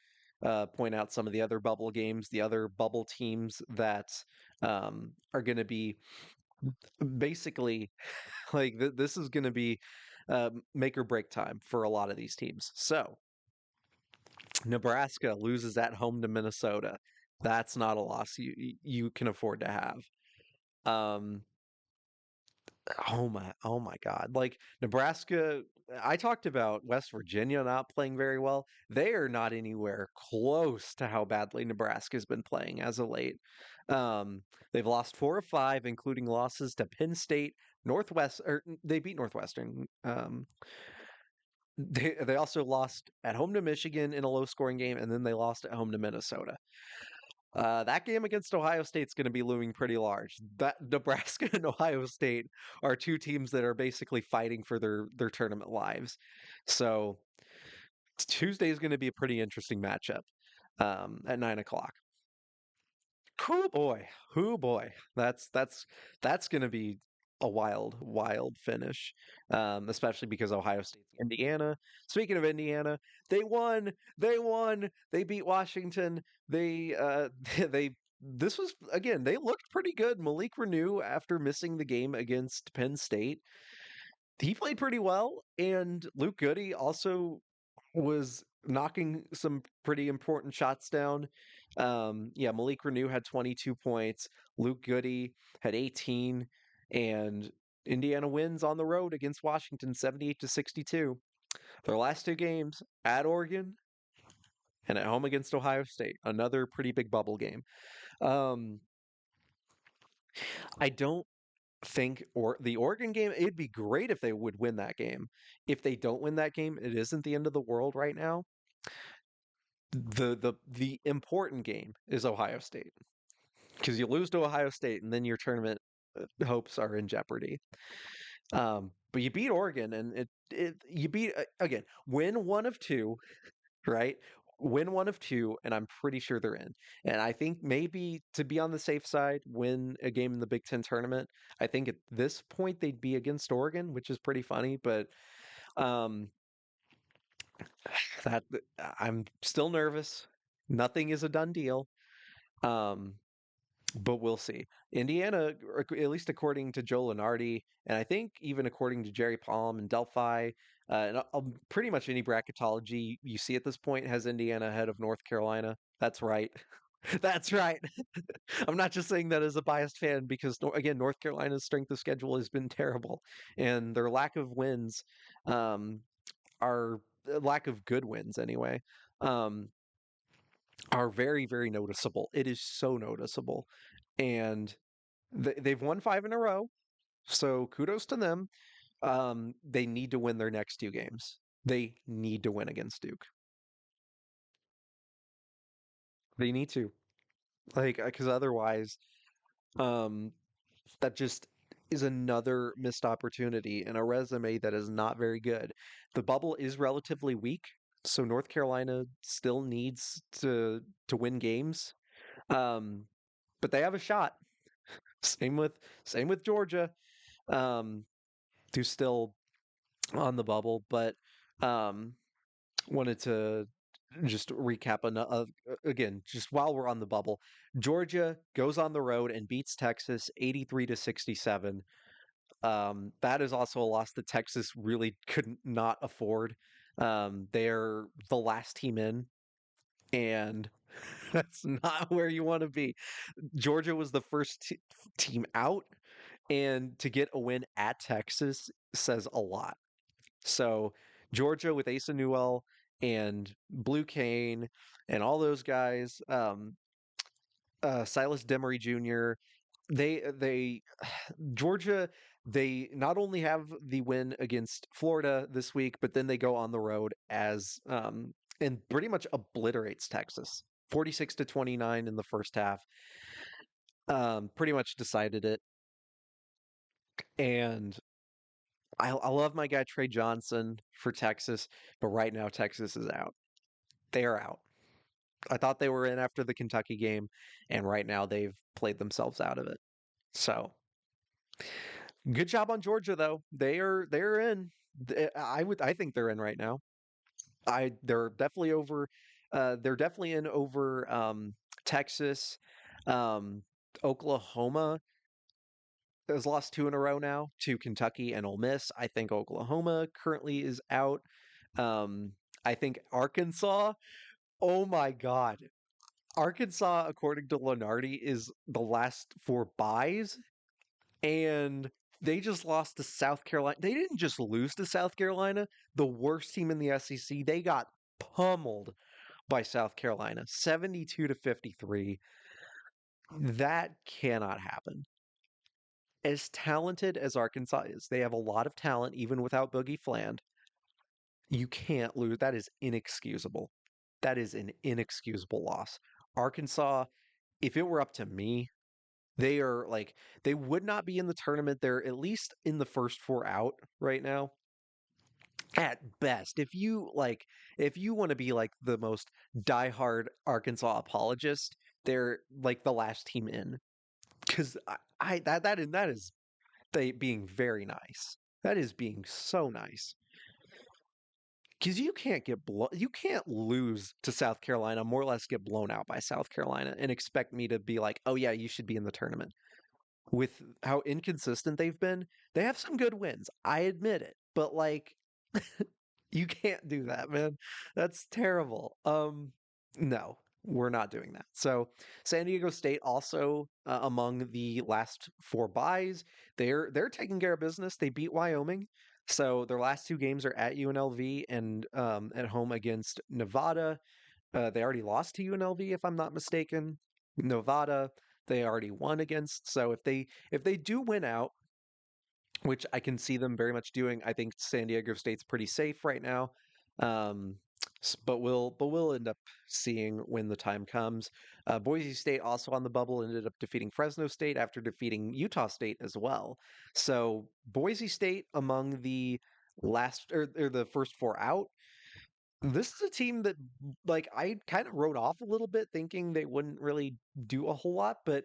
point out some of the other bubble games, the other bubble teams that are going to be basically like this is going to be make or break time for a lot of these teams. So Nebraska loses at home to Minnesota. That's not a loss you can afford to have. Um, oh my God. Like Nebraska, I talked about West Virginia not playing very well. They are not anywhere close to how badly Nebraska's been playing as of late. Um, they've lost 4 of 5, including losses to Penn State, Northwest, or they beat Northwestern. They also lost at home to Michigan in a low scoring game, and then they lost at home to Minnesota. That game against Ohio State's going to be looming pretty large. That Nebraska and Ohio State are two teams that are basically fighting for their tournament lives. So Tuesday is going to be a pretty interesting matchup at 9 o'clock. Whoo boy, whoo boy. That's going to be a wild finish, especially because Ohio State's Indiana. Speaking of Indiana, they won. They won. They beat Washington. They they this was again. They looked pretty good. Malik Renew, after missing the game against Penn State, he played pretty well, and Luke Goody also was knocking some pretty important shots down. Yeah, Malik Renew had 22 points. Luke Goody had 18, and Indiana wins on the road against Washington 78 to 62. Their last 2 games at Oregon and at home against Ohio State. Another pretty big bubble game. Um, I don't think or the Oregon game, it'd be great if they would win that game. If they don't win that game, it isn't the end of the world right now. The important game is Ohio State. because you lose to Ohio State and then your tournament hopes are in jeopardy. But you beat Oregon, and it you beat again. Win one of two, right? Win one of two, and I'm pretty sure they're in. And I think maybe to be on the safe side, win a game in the Big Ten tournament. I think at this point they'd be against Oregon, which is pretty funny. But um, that I'm still nervous. Nothing is a done deal. Um, but we'll see. Indiana, or at least according to Joe Lenardi, and I think even according to Jerry Palm and Delphi, and pretty much any bracketology you see at this point has Indiana ahead of North Carolina. That's right. That's right. I'm not just saying that as a biased fan because, again, North Carolina's strength of schedule has been terrible, and their lack of wins um, are lack of good wins anyway. Um, are very, very noticeable. It is so noticeable. And they've won five in a row. So kudos to them. They need to win their next two games. They need to win against Duke. They need to. Like, because otherwise, um, that just is another missed opportunity and a resume that is not very good. The bubble is relatively weak, so North Carolina still needs to win games. Um, but they have a shot. Same with same with Georgia, um, who's still on the bubble. But um, wanted to just recap again, just while we're on the bubble. Georgia goes on the road and beats Texas 83 to 67. That is also a loss that Texas really could not afford. They're the last team in, and that's not where you want to be. Georgia was the first team out, and to get a win at Texas says a lot. So Georgia with Asa Newell and Blue Kane and all those guys, Silas Demery Jr. They Georgia, they not only have the win against Florida this week, but then they go on the road as and pretty much obliterates Texas. 46 to 29 in the first half. Pretty much decided it. And I love my guy Trey Johnson for Texas, but right now Texas is out. They are out. I thought they were in after the Kentucky game, and right now they've played themselves out of it. So good job on Georgia, though. They're in. I think they're in right now. They're definitely over. They're definitely in over Texas, um, Oklahoma has lost two in a row now to Kentucky and Ole Miss. I think Oklahoma currently is out. Um, I think Arkansas. Oh my God. Arkansas, according to Lenardi, is the last four buys, and they just lost to South Carolina. They didn't just lose to South Carolina, the worst team in the SEC. They got pummeled by South Carolina, 72 to 53. That cannot happen. As talented as Arkansas is, they have a lot of talent even without Boogie Fland. You can't lose. That is inexcusable. That is an inexcusable loss. Arkansas, if it were up to me, they are like they would not be in the tournament. They're at least in the first four out right now. At best, if you want to be like the most diehard Arkansas apologist, they're like the last team in. Because that is they being very nice. That is being so nice. Because you can't lose to South Carolina, more or less get blown out by South Carolina, and expect me to be like, oh yeah, you should be in the tournament. With how inconsistent they've been, they have some good wins. I admit it, but like, you can't do that, man. That's terrible. No, we're not doing that. So, San Diego State also among the last four buys. They're taking care of business. They beat Wyoming. So their last two games are at UNLV and at home against Nevada. They already lost to UNLV, if I'm not mistaken. Nevada, they already won against. So if they do win out, which I can see them very much doing, I think San Diego State's pretty safe right now. Um, But we'll end up seeing when the time comes. Boise State also on the bubble ended up defeating Fresno State after defeating Utah State as well. So Boise State among the last or the first four out. This is a team that like I kind of wrote off a little bit, thinking they wouldn't really do a whole lot, but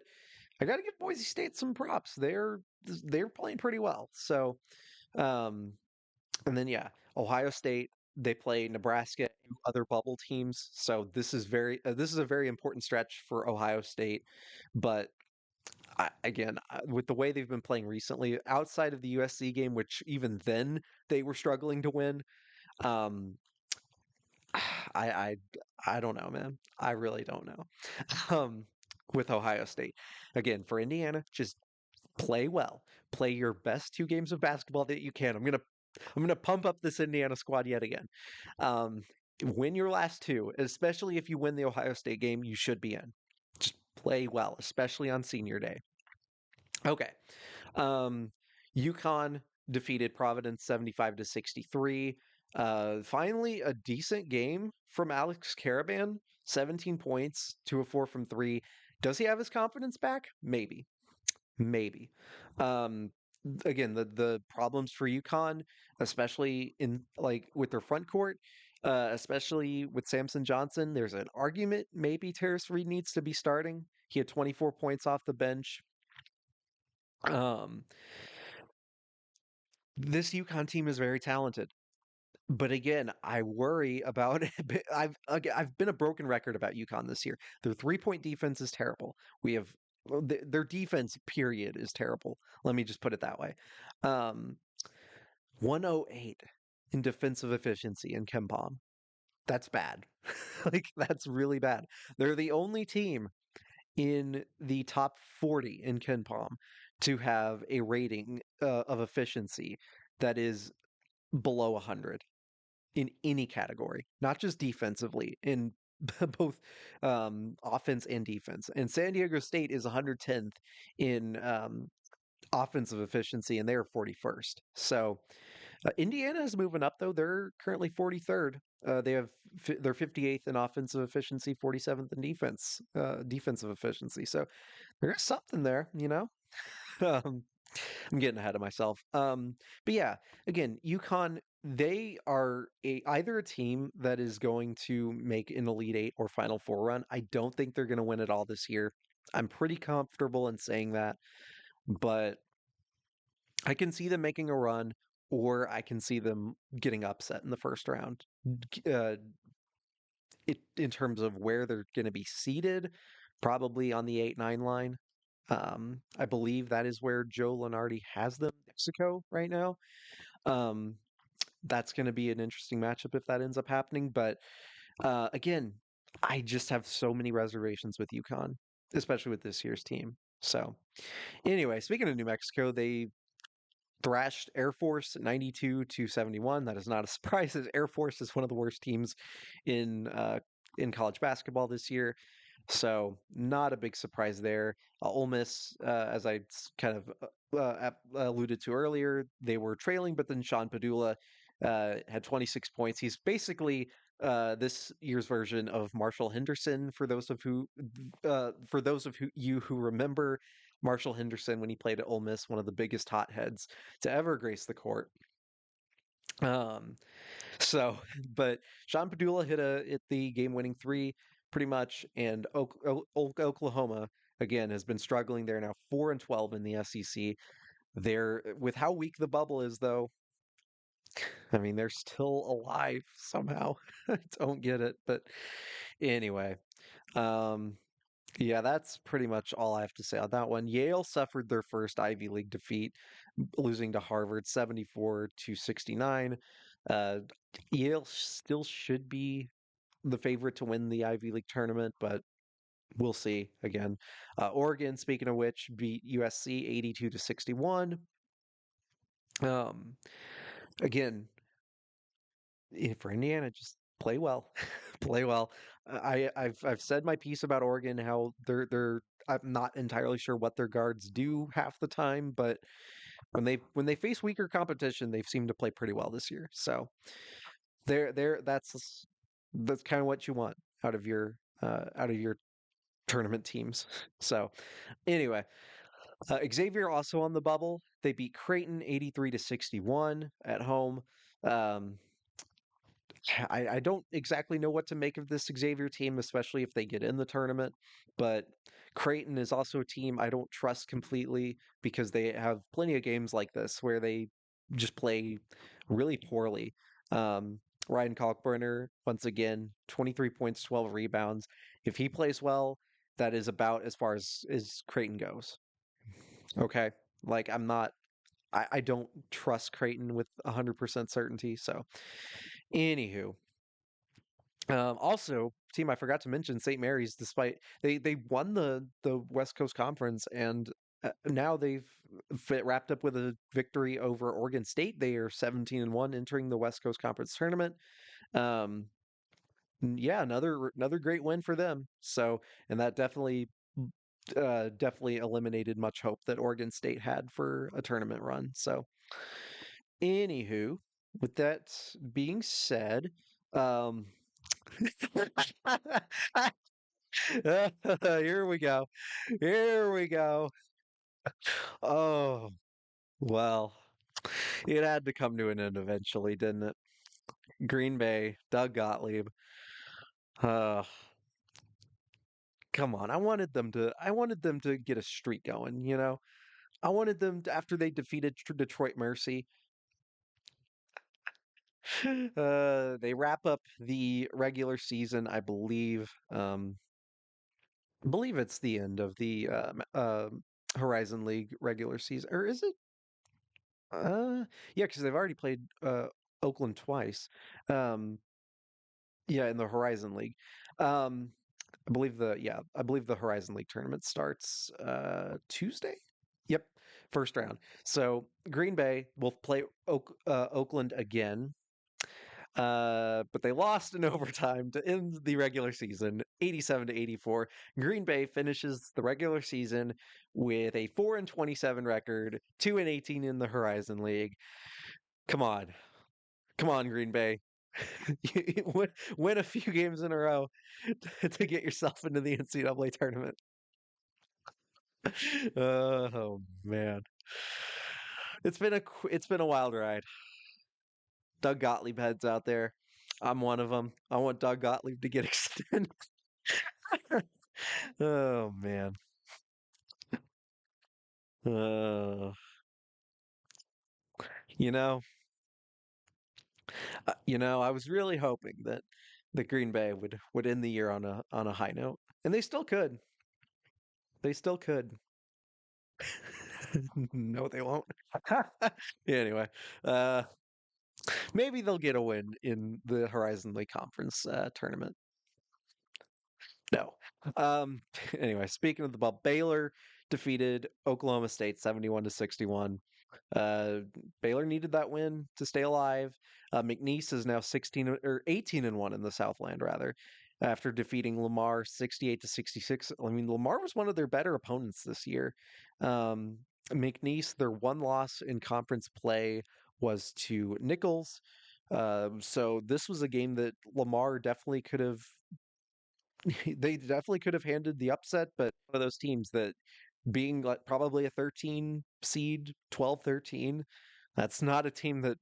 I got to give Boise State some props. They're playing pretty well. So um, and then yeah, Ohio State, they play Nebraska and other bubble teams. So this is a very important stretch for Ohio State. But again, with the way they've been playing recently, outside of the USC game, which even then they were struggling to win, um, I I I don't know, man. I really don't know. Um, with Ohio State, again for Indiana, just play well. Play your best two games of basketball that you can. I'm gonna pump up this Indiana squad yet again. Um, win your last two, especially if you win the Ohio State game, you should be in. Just play well, especially on senior day. Okay. Um, UConn defeated Providence 75 to 63. Finally, a decent game from Alex Caravan, 17 points, 2 of 4 from 3. Does he have his confidence back? Maybe. Maybe. Um, again, the problems for UConn, especially in like with their front court, especially with Samson Johnson, there's an argument maybe Terrace Reed needs to be starting. He had 24 points off the bench. Um, this UConn team is very talented. But again, I worry about I've been a broken record about UConn this year. Their 3-point defense is terrible. We have well, their defense period is terrible. Let me just put it that way. Um, 108 in defensive efficiency in Kempom. That's bad. Like that's really bad. They're the only team in the top 40 in Kempom to have a rating of efficiency that is below 100 in any category, not just defensively, in both offense and defense. And San Diego State is 110th in offensive efficiency, and they're 41st. So Indiana is moving up, though. They're currently 43rd. They're 58th in offensive efficiency, 47th in defensive efficiency. So there's something there, you know. um, I'm getting ahead of myself. But yeah, again, UConn, they are either a team that is going to make an Elite Eight or Final Four run. I don't think they're going to win it all this year. I'm pretty comfortable in saying that, but I can see them making a run, or I can see them getting upset in the first round. Uh, in terms of where they're going to be seated, probably on the 8-9 line. I believe that is where Joe Lenardi has them, Mexico, right now. Um, that's going to be an interesting matchup if that ends up happening. But again, I just have so many reservations with UConn, especially with this year's team. So, anyway, speaking of New Mexico, they thrashed Air Force 92 to 71. That is not a surprise, as Air Force is one of the worst teams in in college basketball this year. So not a big surprise there. Ole Miss, as I kind of alluded to earlier, they were trailing, but then Sean Padula had 26 points. He's basically this year's version of Marshall Henderson. For those of you who remember Marshall Henderson when he played at Ole Miss, one of the biggest hotheads to ever grace the court. Um, so, but Sean Padula hit the game-winning three pretty much, and Oklahoma again has been struggling. They're now 4-12 in the SEC. They're with how weak the bubble is, though. I mean, they're still alive somehow. I don't get it, but anyway, um, yeah, that's pretty much all I have to say on that one. Yale suffered their first Ivy League defeat, losing to Harvard 74 to 69. Uh, Yale still should be the favorite to win the Ivy League tournament, but we'll see again. Oregon, speaking of which, beat USC 82 to 61. Um, again, for Indiana, just play well, play well. I've said my piece about Oregon, how they're I'm not entirely sure what their guards do half the time, but when they face weaker competition, they've seemed to play pretty well this year. So that's That's kind of what you want out of your tournament teams. So anyway, Xavier also on the bubble. They beat Creighton 83 to 61 at home. Um, I don't exactly know what to make of this Xavier team, especially if they get in the tournament. But Creighton is also a team I don't trust completely because they have plenty of games like this where they just play really poorly. Um, Ryan Kalkbrenner, once again, 23 points, 12 rebounds. If he plays well, that is about as far as Creighton goes. Okay. Like I don't trust Creighton with 100% certainty. So, anywho, also, team I forgot to mention, St. Mary's. Despite they won the West Coast Conference, and now they've wrapped up with a victory over Oregon State. They are 17-1 entering the West Coast Conference tournament. Um, yeah, another great win for them. So, and that definitely eliminated much hope that Oregon State had for a tournament run. So, anywho, with that being said, um, here we go. Here we go. Oh, well, it had to come to an end eventually, didn't it? Green Bay, Doug Gottlieb. Uh, come on. I wanted them to get a streak going, you know? I wanted them to, after they defeated Detroit Mercy, they wrap up the regular season, I believe it's the end of the Horizon League regular season, or is it? Yeah, because they've already played Oakland twice. Um, yeah, in the Horizon League. Um, I believe the Horizon League tournament starts Tuesday. Yep, first round. So Green Bay will play Oakland again. But they lost in overtime to end the regular season, 87 to 84. Green Bay finishes the regular season with a 4-27 record, 2-18 in the Horizon League. Come on, come on, Green Bay. Win a few games in a row to get yourself into the NCAA tournament. Oh man, it's been a wild ride. Doug Gottlieb heads out there. I'm one of them. I want Doug Gottlieb to get extended. Oh man. Uh, you know, I was really hoping that the Green Bay would end the year on a high note, and they still could. They still could. No, they won't. Anyway, uh, maybe they'll get a win in the Horizon League Conference tournament. No. Um, anyway, speaking of the ball, Baylor defeated Oklahoma State 71 to 61. Uh, Baylor needed that win to stay alive. McNeese is now 18-1 in the Southland rather, after defeating Lamar 68 to 66. I mean, Lamar was one of their better opponents this year. Um, McNeese, their one loss in conference play was to Nichols. So this was a game that Lamar definitely could have they definitely could have handed the upset, but one of those teams that being like probably a 13 seed, 12-13, that's not a team that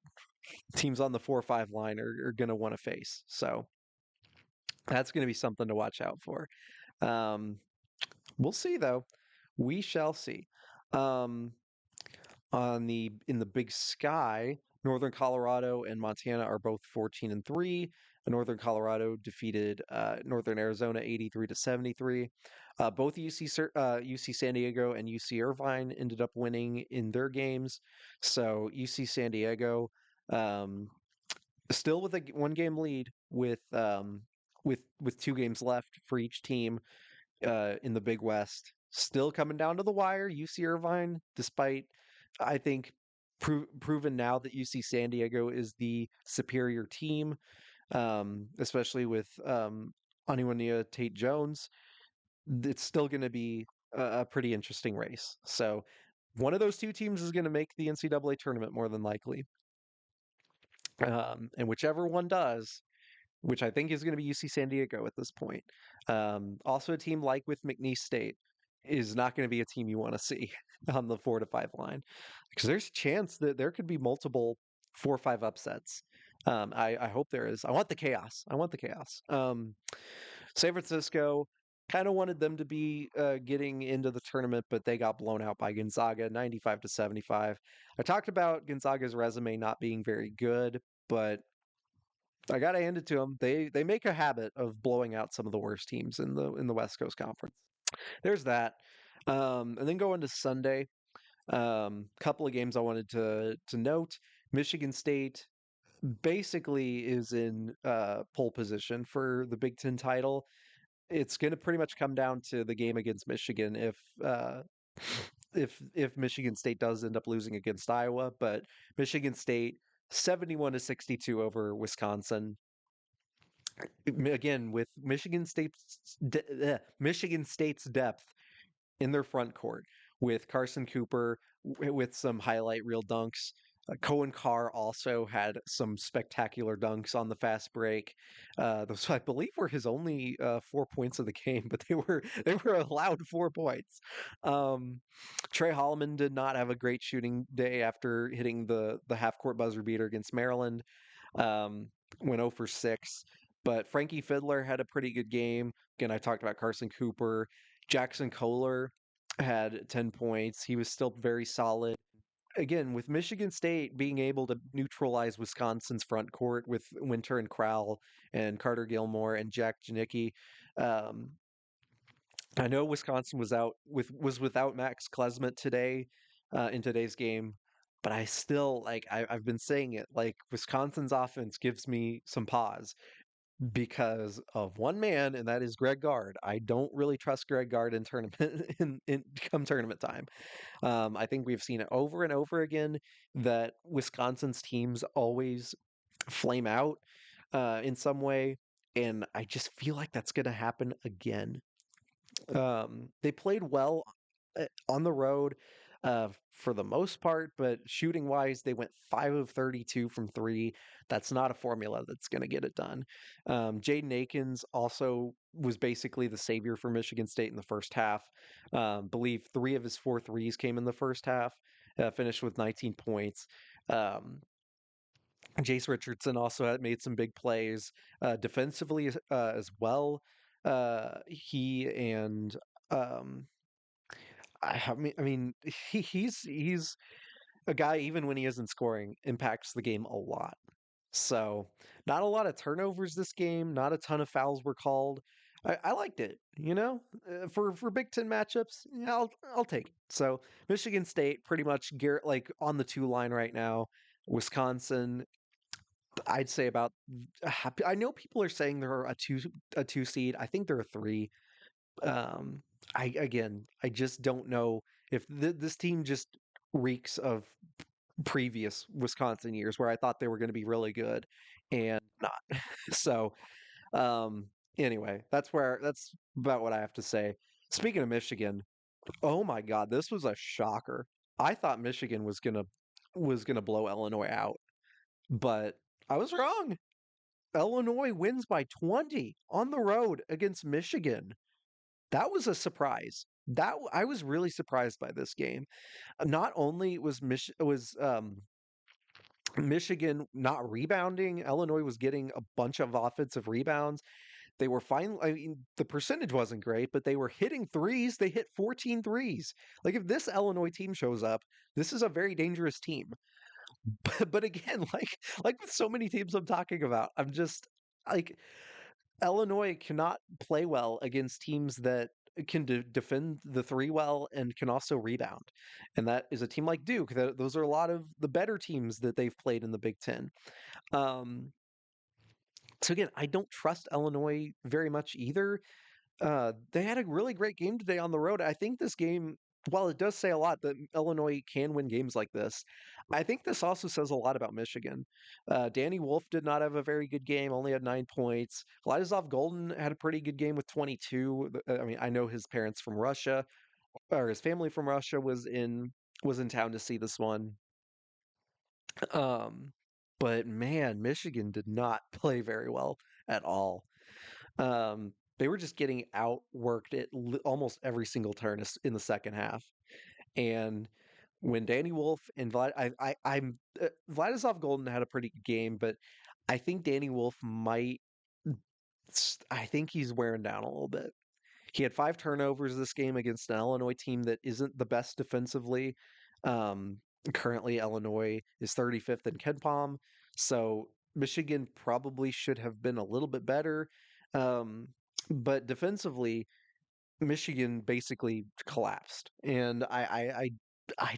teams on the 4 or 5 line are going to want to face. So that's going to be something to watch out for. Um, we'll see though. We shall see. Um, in the Big Sky, Northern Colorado and Montana are both 14-3. Northern Colorado defeated Northern Arizona 83 to 73. Both UC San Diego and UC Irvine ended up winning in their games. So UC San Diego um, still with a one game lead with 2 games left for each team in the Big West. Still coming down to the wire. UC Irvine, despite I think proven now that UC San Diego is the superior team, especially with Aniwania Tate Jones. It's still going to be a pretty interesting race. So one of those 2 teams is going to make the NCAA tournament more than likely, and whichever one does which I think is going to be UC San Diego at this point. Also, a team like with McNeese State is not going to be a team you want to see on the 4 to 5 line because there's a chance that there could be multiple 4 or 5 upsets. I hope there is. I want the chaos. I want the chaos. San Francisco kind of wanted them to be getting into the tournament, but they got blown out by Gonzaga, 95-75. I talked about Gonzaga's resume not being very good, but I gotta hand it to them. They make a habit of blowing out some of the worst teams in the West Coast Conference. There's that, and then going to Sunday. Couple of games I wanted to note. Michigan State basically is in pole position for the Big Ten title. It's going to pretty much come down to the game against Michigan if Michigan State does end up losing against Iowa, but Michigan State 71-62 over Wisconsin. Again, with Michigan State's depth in their front court with Carson Cooper with some highlight reel dunks. Cohen Carr also had some spectacular dunks on the fast break. Those I believe were his only 4 points of the game, but they were allowed 4 points. Trey Holloman did not have a great shooting day after hitting the half court buzzer beater against Maryland. Um, Went 0 for 6. But Frankie Fiddler had a pretty good game. Again, I talked about Carson Cooper. Jackson Kohler had 10 points. He was still very solid. Again, with Michigan State being able to neutralize Wisconsin's front court with Winter and Crowell and Carter Gilmore and Jack Janicki, um, I know Wisconsin was without Max Klesmet today in today's game, but I still I've been saying it like Wisconsin's offense gives me some pause because of one man, and that is Greg Gard. I don't really trust Greg Gard in tournament in come tournament time. I think we've seen it over and over again that Wisconsin's teams always flame out in some way, and I just feel like that's going to happen again. They played well on the road for the most part, but shooting wise, they went 5 of 32 from three. That's not a formula that's going to get it done. Jaden Akins also was basically the savior for Michigan State in the first half. Believe 3 of his 4 threes came in the first half. Finished with 19 points. Um, Jace Richardson also had made some big plays defensively as well. He and um, I mean, he's a guy even when he isn't scoring impacts the game a lot. So not a lot of turnovers this game. Not a ton of fouls were called. I liked it, for Big Ten matchups. Yeah, I'll take it. So Michigan State pretty much like on the 2 line right now. Wisconsin, I'd say about. I know people are saying they're a two seed. I think they're a 3. Um, I just don't know if this team just reeks of previous Wisconsin years where I thought they were going to be really good and not. So, um, anyway, that's about what I have to say. Speaking of Michigan, oh my God, this was a shocker. I thought Michigan was gonna blow Illinois out, but I was wrong. Illinois wins by 20 on the road against Michigan. That was a surprise. I was really surprised by this game. Not only was Michigan not rebounding, Illinois was getting a bunch of offensive rebounds. They were fine. I mean, the percentage wasn't great, but they were hitting threes. They hit 14 threes. Like if this Illinois team shows up, this is a very dangerous team. But again, like with so many teams I'm talking about, I'm just like Illinois cannot play well against teams that can defend the three well and can also rebound. And that is a team like Duke. Those are a lot of the better teams that they've played in the Big Ten. Um, so again, I don't trust Illinois very much either. They had a really great game today on the road. I think this game, while it does say a lot that Illinois can win games like this, I think this also says a lot about Michigan. Danny Wolf did not have a very good game, only had 9 points. Vladislav Golden had a pretty good game with 22. I mean, I know his parents from Russia, or his family from Russia was in town to see this one. Um, but man, Michigan did not play very well at all. They were just getting outworked at almost every single turn in the second half. And when Danny Wolf and Vladislav Golden had a pretty good game, but I think Danny Wolf might. I think he's wearing down a little bit. He had 5 turnovers this game against an Illinois team that isn't the best defensively. Um, Currently, Illinois is 35th in KenPom, so Michigan probably should have been a little bit better. Um, but defensively, Michigan basically collapsed, and I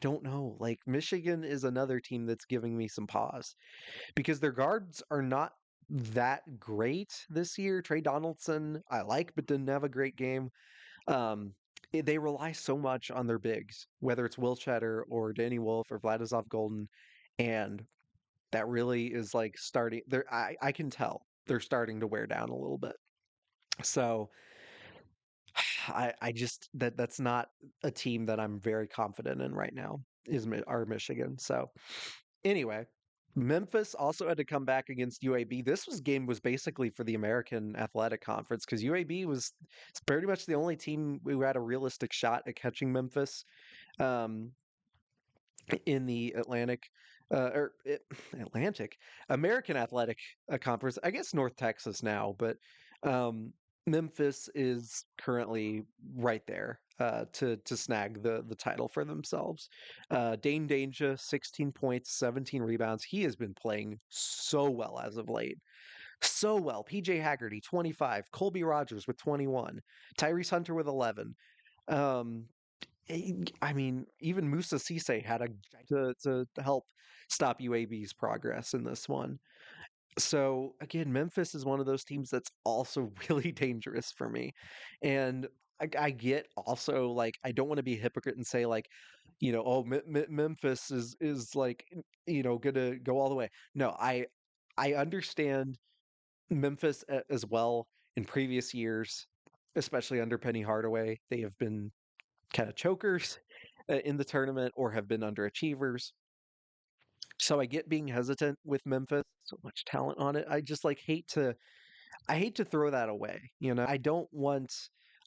don't know. Like Michigan is another team that's giving me some pause because their guards are not that great this year. Trey Donaldson, I like, but didn't have a great game. Um, they rely so much on their bigs, whether it's Will Cheddar or Danny Wolf or Vladislav Golden, and that really is like starting. I can tell they're starting to wear down a little bit. So I just that's not a team that I'm very confident in right now. Is our Michigan. So anyway, Memphis also had to come back against UAB. This game was basically for the American Athletic Conference because UAB was pretty much the only team who had a realistic shot at catching Memphis. Um, in the Atlantic American Athletic Conference. I guess North Texas now, but um, Memphis is currently right there to snag the title for themselves. Dane Danger, 16 points, 17 rebounds. He has been playing so well as of late. So well. PJ Haggerty, 25. Colby Rogers with 21. Tyrese Hunter with 11. Um, I mean, even Musa Cisse had a to help stop UAB's progress in this one. So again, Memphis is one of those teams that's also really dangerous for me, and I get also like I don't want to be a hypocrite and say like, oh, Memphis is like gonna go all the way. No, I understand Memphis as well in previous years, especially under Penny Hardaway. They have been kind of chokers in the tournament or have been underachievers. So I get being hesitant with Memphis. So much talent on it. I just like I hate to throw that away. I don't want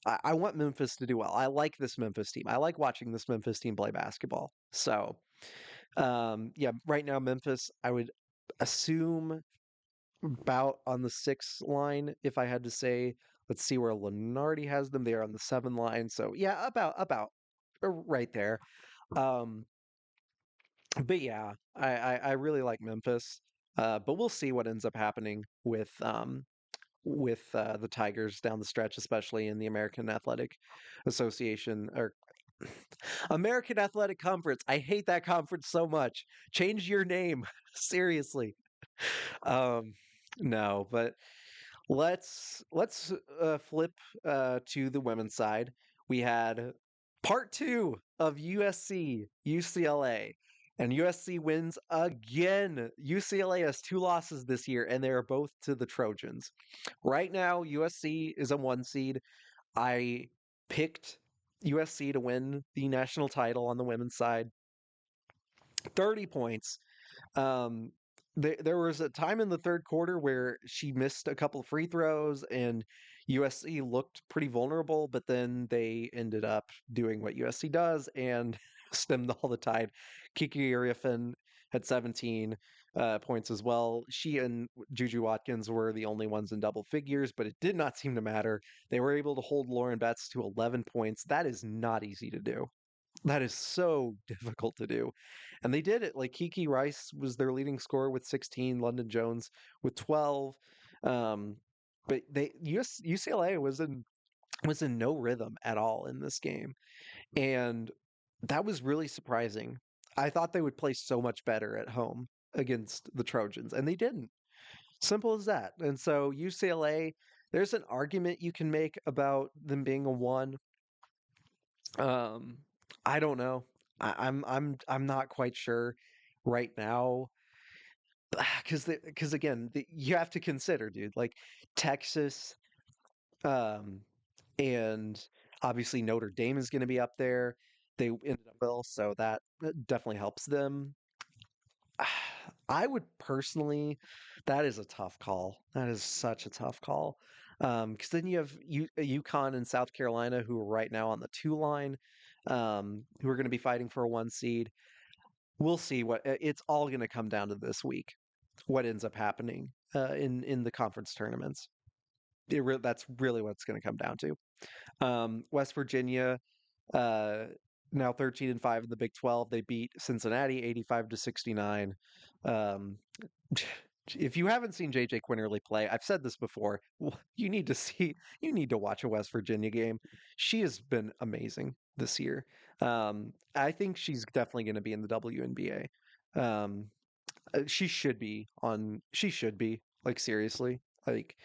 I want Memphis to do well. I like this Memphis team. I like watching this Memphis team play basketball. So yeah, right now Memphis, I would assume about on the 6 line if I had to say. Let's see where Lenardi has them. They are on the 7 line. So yeah, about right there. Um, but yeah, I really like Memphis. But we'll see what ends up happening with the Tigers down the stretch, especially in the American Athletic Association or American Athletic Conference. I hate that conference so much. Change your name, seriously. Um, no, but let's flip to the women's side. We had part two of USC UCLA, and USC wins again. UCLA has 2 losses this year, and they are both to the Trojans. Right now, USC is a 1 seed. I picked USC to win the national title on the women's side. 30 points. um, there was a time in the third quarter where she missed a couple of free throws and USC looked pretty vulnerable, but then they ended up doing what USC does and stemmed all the tide. Kiki Griffin had 17 points as well. She and Juju Watkins were the only ones in double figures, but it did not seem to matter. They were able to hold Lauren Betts to 11 points. That is not easy to do. That is so difficult to do. And they did it. Like Kiki Rice was their leading scorer with 16, London Jones with 12. Um, but UCLA was in no rhythm at all in this game. And that was really surprising. I thought they would play so much better at home against the Trojans, and they didn't. Simple as that. And so UCLA, there's an argument you can make about them being a 1. Um, I don't know. I'm not quite sure right now because again you have to consider, dude, like Texas, um, and obviously Notre Dame is going to be up there. They ended up well, so that definitely helps them. I would personally, that is a tough call. That is such a tough call. Because then you have UConn and South Carolina who are right now on the two line, who are going to be fighting for a one seed. We'll see it's all going to come down to this week. What ends up happening in the conference tournaments? That's really what it's going to come down to. West Virginia, uh, now 13-5 in the Big 12. They beat Cincinnati 85-69. Um, if you haven't seen JJ Quinterly play, I've said this before. You need to watch a West Virginia game. She has been amazing this year. I think she's definitely going to be in the WNBA. She should be on. She should be like seriously. Like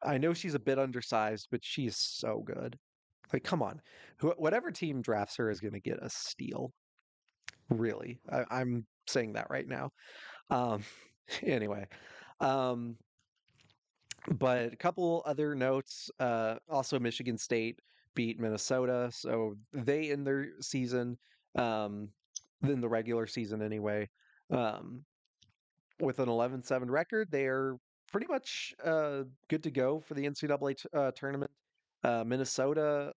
I know she's a bit undersized, but she is so good. Like, come on, whatever team drafts her is going to get a steal. Really, I'm saying that right now. Um, anyway, um, but a couple other notes. Also, Michigan State beat Minnesota, so they in their season, um, in the regular season anyway, um, with an 11-7 record, they are pretty much good to go for the NCAA tournament. Minnesota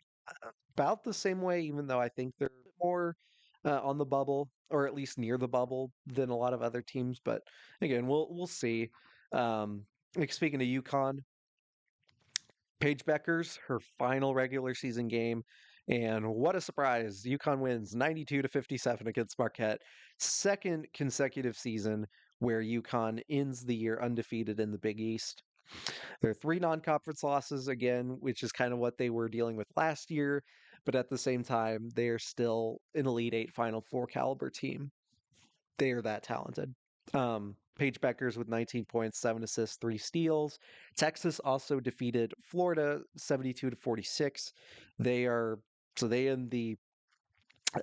about the same way, even though I think they're a bit more on the bubble, or at least near the bubble, than a lot of other teams. But again, we'll see. Um, like speaking of UConn, Paige Beckers, her final regular season game, and what a surprise! UConn wins 92-57 against Marquette, second consecutive season where UConn ends the year undefeated in the Big East. There are three non-conference losses again, which is kind of what they were dealing with last year, but at the same time, they are still an Elite Eight Final Four caliber team. They are that talented. Paige Beckers with 19 points, 7 assists, 3 steals. Texas also defeated Florida 72-46. They are so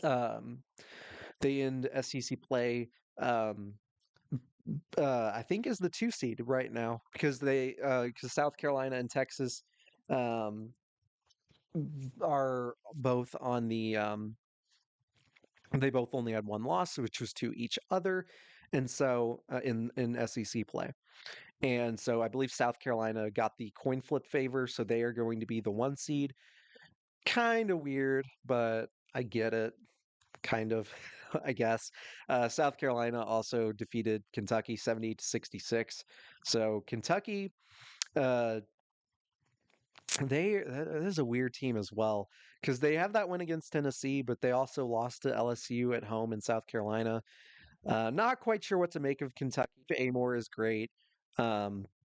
um, they end SEC play. Um, I think is the two seed right now because because South Carolina and Texas um, are both on the they both only had one loss, which was to each other, and so in SEC play. And so I believe South Carolina got the coin flip favor, so they are going to be the one seed. Kind of weird, but I get it. Kind of, I guess. South Carolina also defeated Kentucky 70-66. So Kentucky, uh, that is a weird team as well because they have that win against Tennessee, but they also lost to LSU at home in South Carolina. Not quite sure what to make of Kentucky. Amore is great.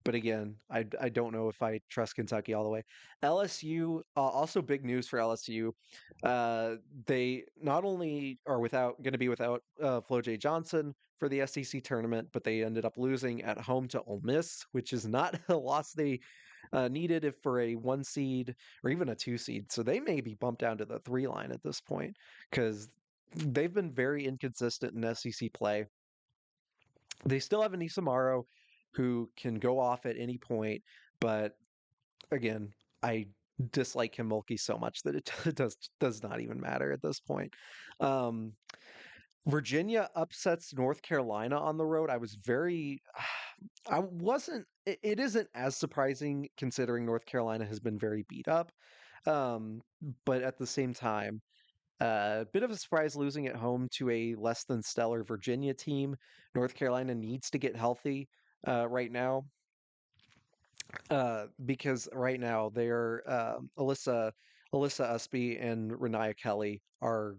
But again, I don't know if I trust Kentucky all the way. LSU, also big news for LSU. Uh, they not only are without going to be without Flo J. Johnson for the SEC tournament, but they ended up losing at home to Ole Miss, which is not a loss they needed if for a one seed or even a two seed. So they may be bumped down to the three line at this point because they've been very inconsistent in SEC play. They still have Anissa Morrow who can go off at any point, but again, I dislike Kim Mulkey so much that it does not even matter at this point. Um, Virginia upsets North Carolina on the road. I was very I wasn't it isn't as surprising considering North Carolina has been very beat up. Um, but at the same time, a bit of a surprise losing at home to a less than stellar Virginia team. North Carolina needs to get healthy right now because right now they're Alyssa Usby and Renaya Kelly are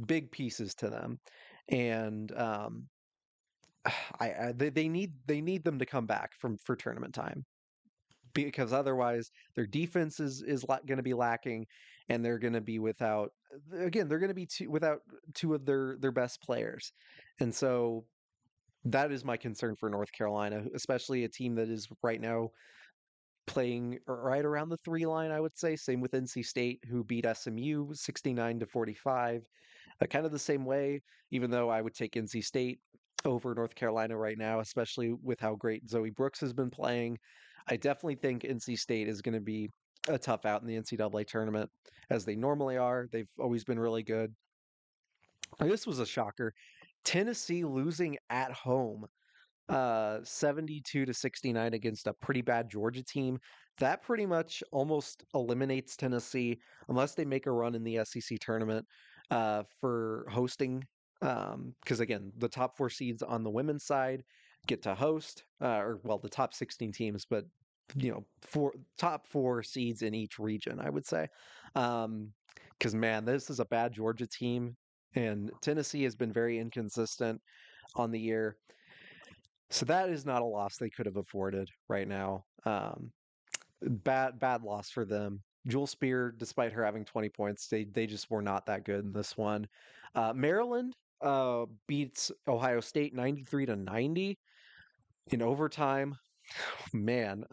big pieces to them, and they need them to come back from for tournament time because otherwise their defense is going to be lacking, and they're going to be without again they're going to be without two of their best players, and so that is my concern for North Carolina, especially a team that is right now playing right around the three line. I would say same with NC State, who beat SMU 69-45, kind of the same way. Even though I would take NC State over North Carolina right now, especially with how great Zoe Brooks has been playing. I definitely think NC State is going to be a tough out in the NCAA tournament, as they normally are. They've always been really good. This was a shocker. Tennessee losing at home. 72 to 69 against a pretty bad Georgia team. That pretty much almost eliminates Tennessee unless they make a run in the SEC tournament for hosting. Because again, the top four seeds on the women's side get to host, or well, the top 16 teams, but four top four seeds in each region, I would say. Because man, this is a bad Georgia team, and Tennessee has been very inconsistent on the year. So that is not a loss they could have afforded right now. Bad loss for them. Jewel Spear, despite her having 20 points, they just were not that good in this one. Maryland beats Ohio State 93-90 in overtime. Man,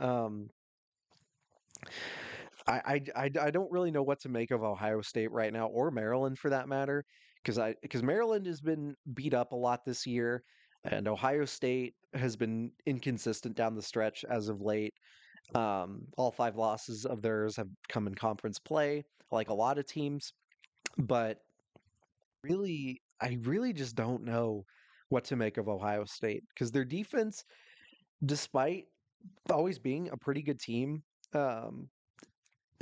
I don't really know what to make of Ohio State right now, or Maryland for that matter, because Maryland has been beat up a lot this year, and Ohio State has been inconsistent down the stretch as of late. All five losses of theirs have come in conference play, like a lot of teams, but I really just don't know what to make of Ohio State because their defense, despite always being a pretty good team, um,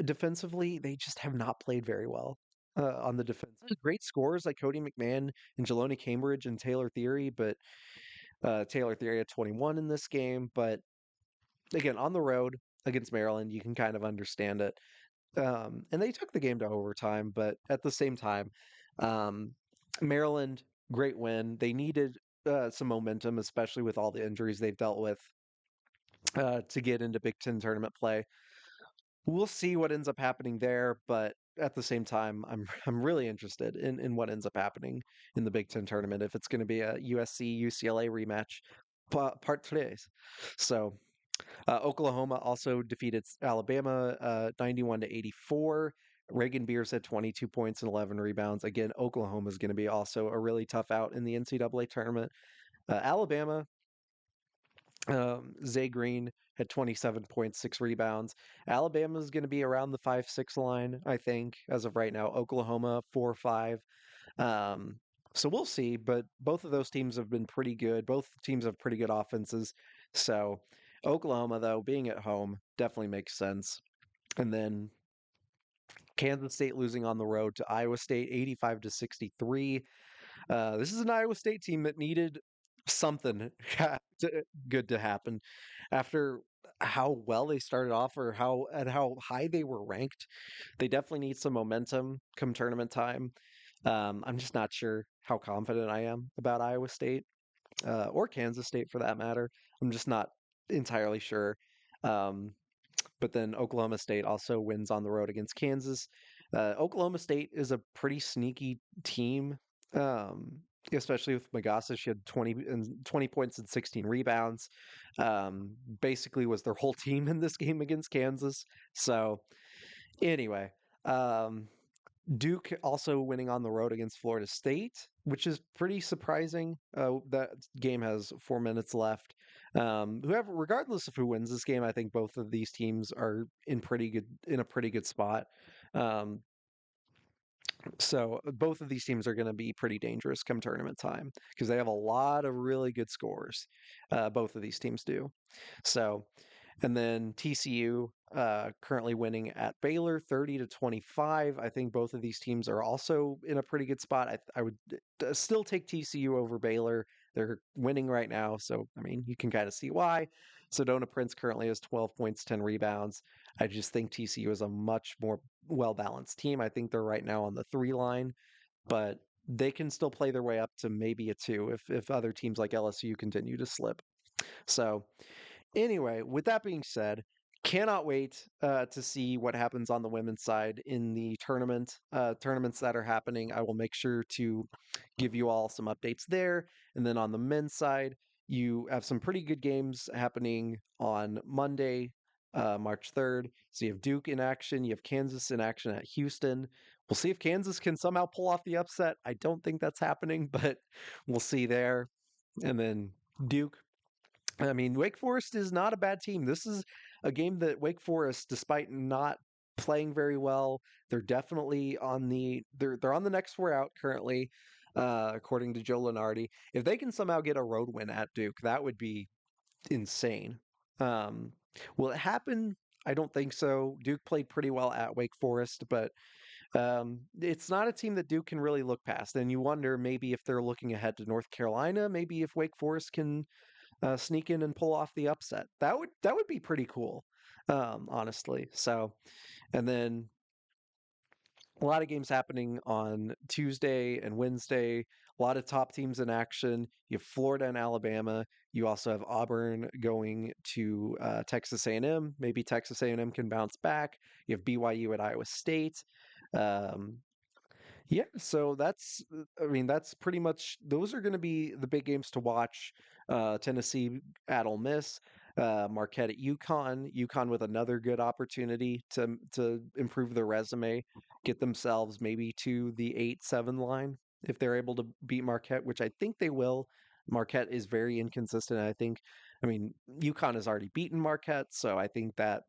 defensively, they just have not played very well on the defense. Great scores like Cody McMahon and Jeloni Cambridge and Taylor Theory, but Taylor Theory had 21 in this game. But again, on the road against Maryland, you can kind of understand it. And they took the game to overtime, but at the same time, um, Maryland, great win. They needed some momentum, especially with all the injuries they've dealt with to get into Big Ten tournament play. We'll see what ends up happening there, but at the same time, I'm really interested in what ends up happening in the Big Ten tournament if it's going to be a USC UCLA rematch, part three. So Oklahoma also defeated Alabama 91-84. Reagan Beers had 22 points and 11 rebounds. Again, Oklahoma is going to be also a really tough out in the NCAA tournament. Alabama Zay Green had 27 points, 6 rebounds. Alabama is going to be around the 5-6 line, I think, as of right now. Oklahoma 4-5. Um, so we'll see, but both of those teams have been pretty good. Both teams have pretty good offenses. So Oklahoma, though, being at home definitely makes sense. And then Kansas State losing on the road to Iowa State 85-63. This is an Iowa State team that needed something good to happen after how well they started off or how high they were ranked. They definitely need some momentum come tournament time. I'm just not sure how confident I am about Iowa State or Kansas State for that matter. I'm just not entirely sure. Um, but then Oklahoma State also wins on the road against Kansas. Oklahoma State is a pretty sneaky team, um, especially with Magassa. She had 20 points and 16 rebounds. Basically, was their whole team in this game against Kansas. So anyway, um, Duke also winning on the road against Florida State, which is pretty surprising. That game has 4 minutes left. Whoever, regardless of who wins this game, I think both of these teams are in a pretty good spot. Um, so both of these teams are going to be pretty dangerous come tournament time because they have a lot of really good scores. Both of these teams do. So and then TCU currently winning at Baylor 30-25. I think both of these teams are also in a pretty good spot. I would still take TCU over Baylor. They're winning right now. So, I mean, you can kind of see why. Sedona Prince currently has 12 points, 10 rebounds. I just think TCU is a much more well balanced team. I think they're right now on the 3 line, but they can still play their way up to maybe a 2 if other teams like LSU continue to slip. So, anyway, with that being said, cannot wait to see what happens on the women's side in the tournaments that are happening. I will make sure to give you all some updates there. And then on the men's side, you have some pretty good games happening on Monday, March 3rd. So you have Duke in action, you have Kansas in action at Houston. We'll see if Kansas can somehow pull off the upset. I don't think that's happening, but we'll see there. And then Duke, I mean, Wake Forest is not a bad team. This is a game that Wake Forest, despite not playing very well, they're definitely on the they're on the next four out currently. according to Joe Lenardi. If they can somehow get a road win at Duke, that would be insane. Um, will it happen? I don't think so. Duke played pretty well at Wake Forest, but it's not a team that Duke can really look past. And you wonder maybe if they're looking ahead to North Carolina, maybe if Wake Forest can sneak in and pull off the upset. That would be pretty cool, honestly. So, and then a lot of games happening on Tuesday and Wednesday. A lot of top teams in action. You have Florida and Alabama. You also have Auburn going to Texas A&M. Maybe Texas A&M can bounce back. You have BYU at Iowa State. Um, yeah, so I mean, that's pretty much, those are going to be the big games to watch. Tennessee at Ole Miss, Marquette at UConn with another good opportunity to improve their resume, get themselves maybe to the 8-7 line if they're able to beat Marquette, which I think they will. Marquette is very inconsistent. I mean, UConn has already beaten Marquette, so I think that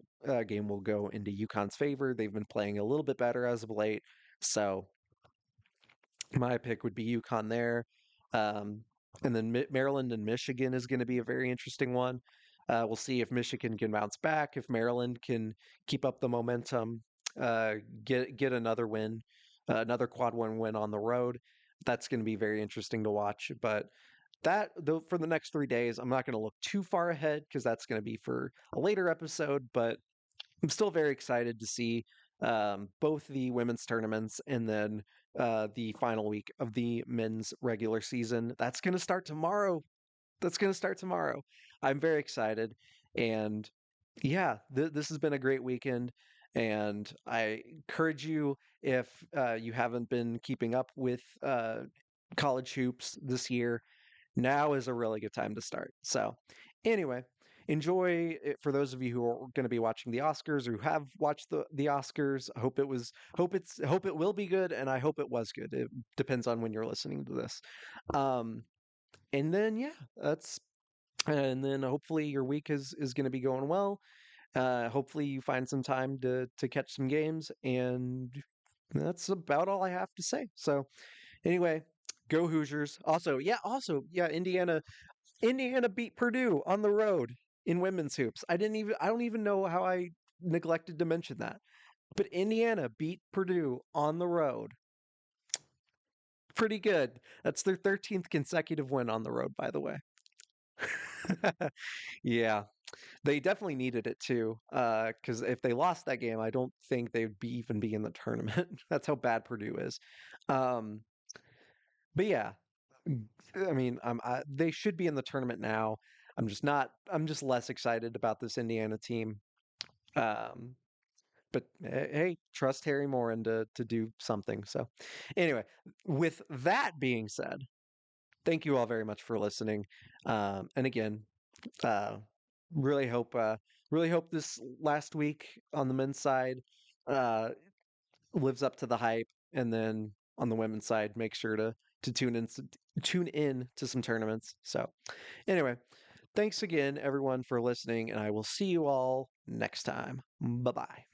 game will go into UConn's favor. They've been playing a little bit better as of late, so my pick would be UConn there. Um, and then Maryland and Michigan is going to be a very interesting one. We'll see if Michigan can bounce back, if Maryland can keep up the momentum, uh, get another win, another quad one win on the road. That's going to be very interesting to watch. But that though for the next 3 days, I'm not going to look too far ahead because that's going to be for a later episode. But I'm still very excited to see both the women's tournaments and then the final week of the men's regular season. That's going to start tomorrow. That's going to start tomorrow. I'm very excited. And yeah, this has been a great weekend. And I encourage you, if you haven't been keeping up with college hoops this year, now is a really good time to start. So, anyway, enjoy it for those of you who are going to be watching the Oscars or who have watched the Oscars. I hope it will be good, and I hope it was good. It depends on when you're listening to this. Um, and then yeah, that's and then hopefully your week is going to be going well. Hopefully you find some time to catch some games, and that's about all I have to say. So anyway, go Hoosiers. Also, yeah, Indiana beat Purdue on the road in women's hoops. I don't even know how I neglected to mention that. But Indiana beat Purdue on the road. Pretty good. That's their 13th consecutive win on the road, by the way. Yeah, they definitely needed it too. Because if they lost that game, I don't think they'd even be in the tournament. That's how bad Purdue is. Um, but yeah, I mean, they should be in the tournament now. I'm just not. I'm just less excited about this Indiana team. Um, but hey, trust Harry Morin to do something. So, anyway, with that being said, thank you all very much for listening. And again, uh, really hope really hope this last week on the men's side uh, lives up to the hype, and then on the women's side, make sure to tune in to some tournaments. So, anyway, thanks again, everyone, for listening, and I will see you all next time. Bye bye.